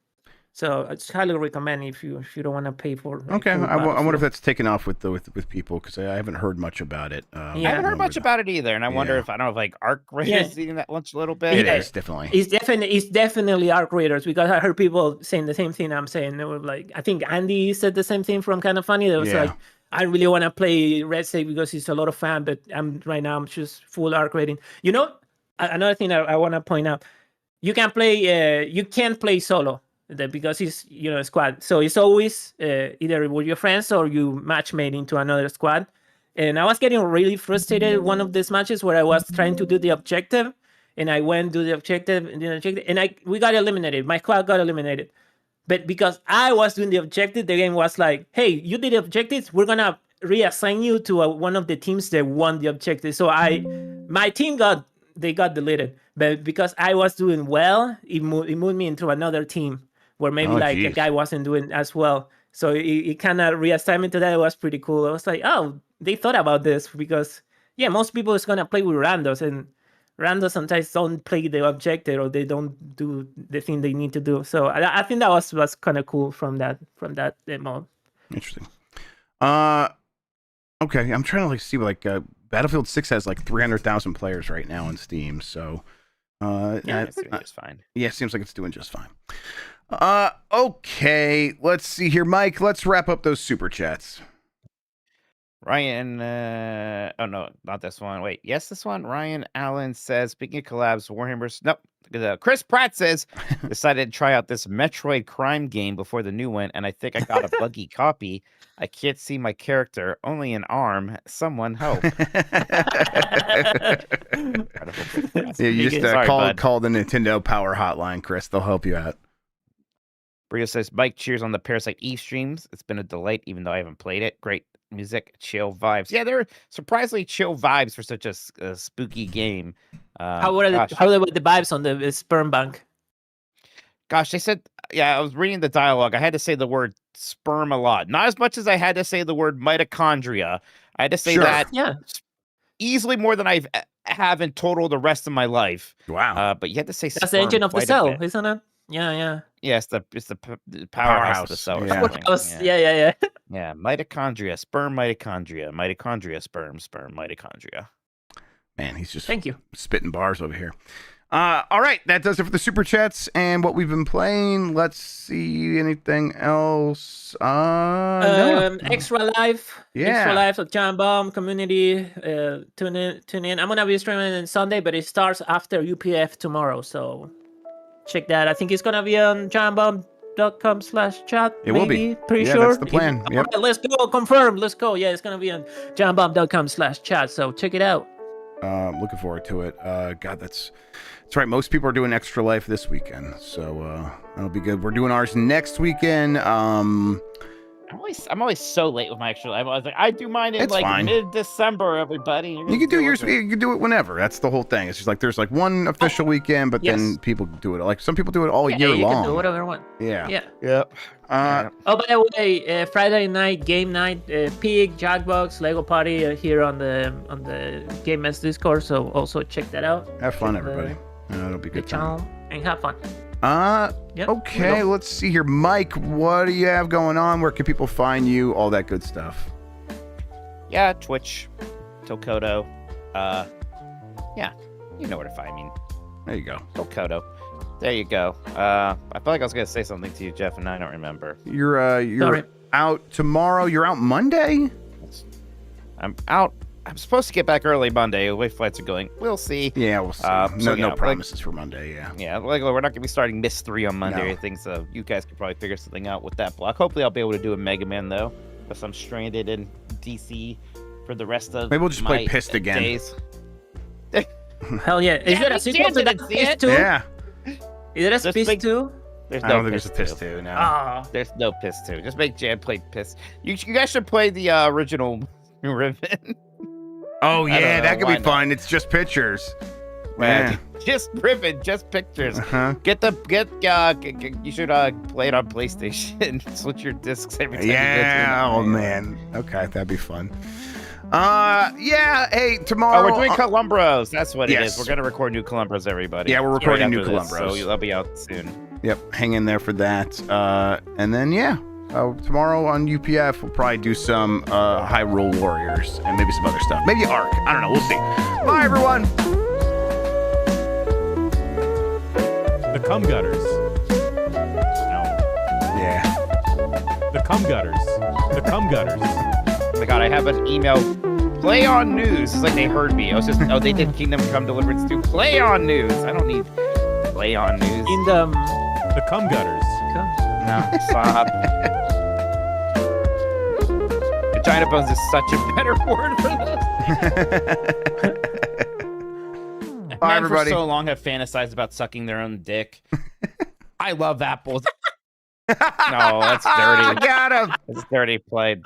So I just highly recommend if you don't want to pay for. Okay, I wonder if that's taken off with people, because I haven't heard much about it. I haven't heard much about it either, and I wonder if like Arc Raiders eating that lunch a little bit. It is definitely. It's definitely Arc Raiders, because I heard people saying the same thing I'm saying. They were like, I think Andy said the same thing from Kind of Funny. They was like, I really want to play Red State because it's a lot of fun, but right now I'm just full Arc rating. You know, another thing I want to point out, you can play solo, because it's a squad. So it's always either with your friends or you matchmate into another squad. And I was getting really frustrated one of these matches where I was trying to do the objective, and I went to the objective and we got eliminated. My squad got eliminated. But because I was doing the objective, the game was like, hey, you did the objectives, we're going to reassign you to one of the teams that won the objective. So my team got deleted. But because I was doing well, it moved me into another team where maybe a guy wasn't doing as well. So it kind of reassigned me to that. It was pretty cool. I was like, oh, they thought about this, because, most people is going to play with randos, and randos sometimes don't play the objective, or they don't do the thing they need to do. So I think that was kind of cool from that mode. Interesting. Okay, I'm trying to see Battlefield 6 has 300,000 players right now on Steam. So it's doing just fine. Yeah, it seems like it's doing just fine. Okay, let's see here, Mike. Let's wrap up those super chats. Ryan, oh no, not this one. Wait, yes, this one. Ryan Allen says, speaking of collabs, Warhammer's. Nope. Chris Pratt says, decided to try out this Metroid crime game before the new one, and I think I got a buggy copy. I can't see my character, only an arm. Someone help. Yeah, you just call the Nintendo Power Hotline, Chris. They'll help you out. Brio says, Mike cheers on the Parasite Eve streams. It's been a delight, even though I haven't played it. Great music, chill vibes. Yeah, they're surprisingly chill vibes for such a spooky game. How were the vibes on the sperm bank? Gosh, they said, yeah, I was reading the dialogue. I had to say the word sperm a lot. Not as much as I had to say the word mitochondria. I had to say that easily more than I have in total the rest of my life. Wow. But you had to say that's the engine of the cell, isn't it? Yeah. Yeah, it's the powerhouse of the cell. Yeah, yeah. Mitochondria, sperm mitochondria, mitochondria, sperm mitochondria. Man, he's just thank you spitting bars over here. All right, that does it for the super chats and what we've been playing. Let's see anything else. Extra live, Extra live at Giant Bomb community. Tune in. I'm gonna be streaming on Sunday, but it starts after UPF tomorrow, so check that. I think it's gonna be on giantbomb.com/chat. It will be. Pretty sure. That's the plan. Yep. Right, let's go. Confirm. Let's go. Yeah, it's gonna be on giantbomb.com/chat. So check it out. Looking forward to it. God, that's right. Most people are doing Extra Life this weekend, so that'll be good. We're doing ours next weekend. I'm always so late with my Extra Life. I was like, I do mine in mid-December, everybody. You can do yours. You can do it whenever. That's the whole thing. It's just like there's like one official weekend, but then people do it. Like some people do it all year long. You can do whatever you want. Yeah. Yep. Oh, by the way, Friday night game night, Pig, Jackbox, Lego Party here on the Game Mess Discord. So also check that out. Have fun, everybody. It'll be good channel and have fun. Okay, let's see here. Mike, what do you have going on? Where can people find you? All that good stuff. Yeah, Twitch, Tokoto. Yeah, you know where to find me. There you go. Tokoto. There you go. I feel like I was gonna say something to you, Jeff, and I don't remember. You're out tomorrow. You're out Monday. I'm out. I'm supposed to get back early Monday. The way flights are going, we'll see. Yeah, we'll see. No promises for Monday. Yeah, we're not gonna be starting Miss 3 on Monday. I think so. You guys could probably figure something out with that block. Hopefully, I'll be able to do a Mega Man though, because I'm stranded in DC for the rest of. Maybe we'll just play Pissed again. Days. Hell yeah! Is there a sequel to that Pissed 2? Yeah. Is there a Pissed 2? I don't think there's a Pissed 2. No. There's no Pissed 2. Just make Jan play Pissed. You guys should play the original Ribbon. Oh yeah, that could be fun. It's just pictures. Man, just Ribbon, just pictures. Uh-huh. You should play it on PlayStation. Switch your discs every time. Yeah. Oh man. Okay, that'd be fun. Yeah. Hey, tomorrow. Oh, we're doing Columbros. That's what it is. We're gonna record new Columbros, everybody. Yeah, we're recording new Columbros. So they'll be out soon. Yep. Hang in there for that. And then tomorrow on UPF, we'll probably do some Hyrule Warriors and maybe some other stuff. Maybe Ark. I don't know. We'll see. Bye, everyone. The Cum Gutters. No. Yeah. The Cum Gutters. The Cum Gutters. Oh my God, I have an email. Play on news. It's like they heard me. I was just, they did Kingdom Come Deliverance 2. Play on news. I don't need play on news. The Cum Gutters. No, stop. Vagina bones is such a better word for this. Bye, everybody. For so long have fantasized about sucking their own dick. I love apples. No, that's dirty. Got him. It's dirty play.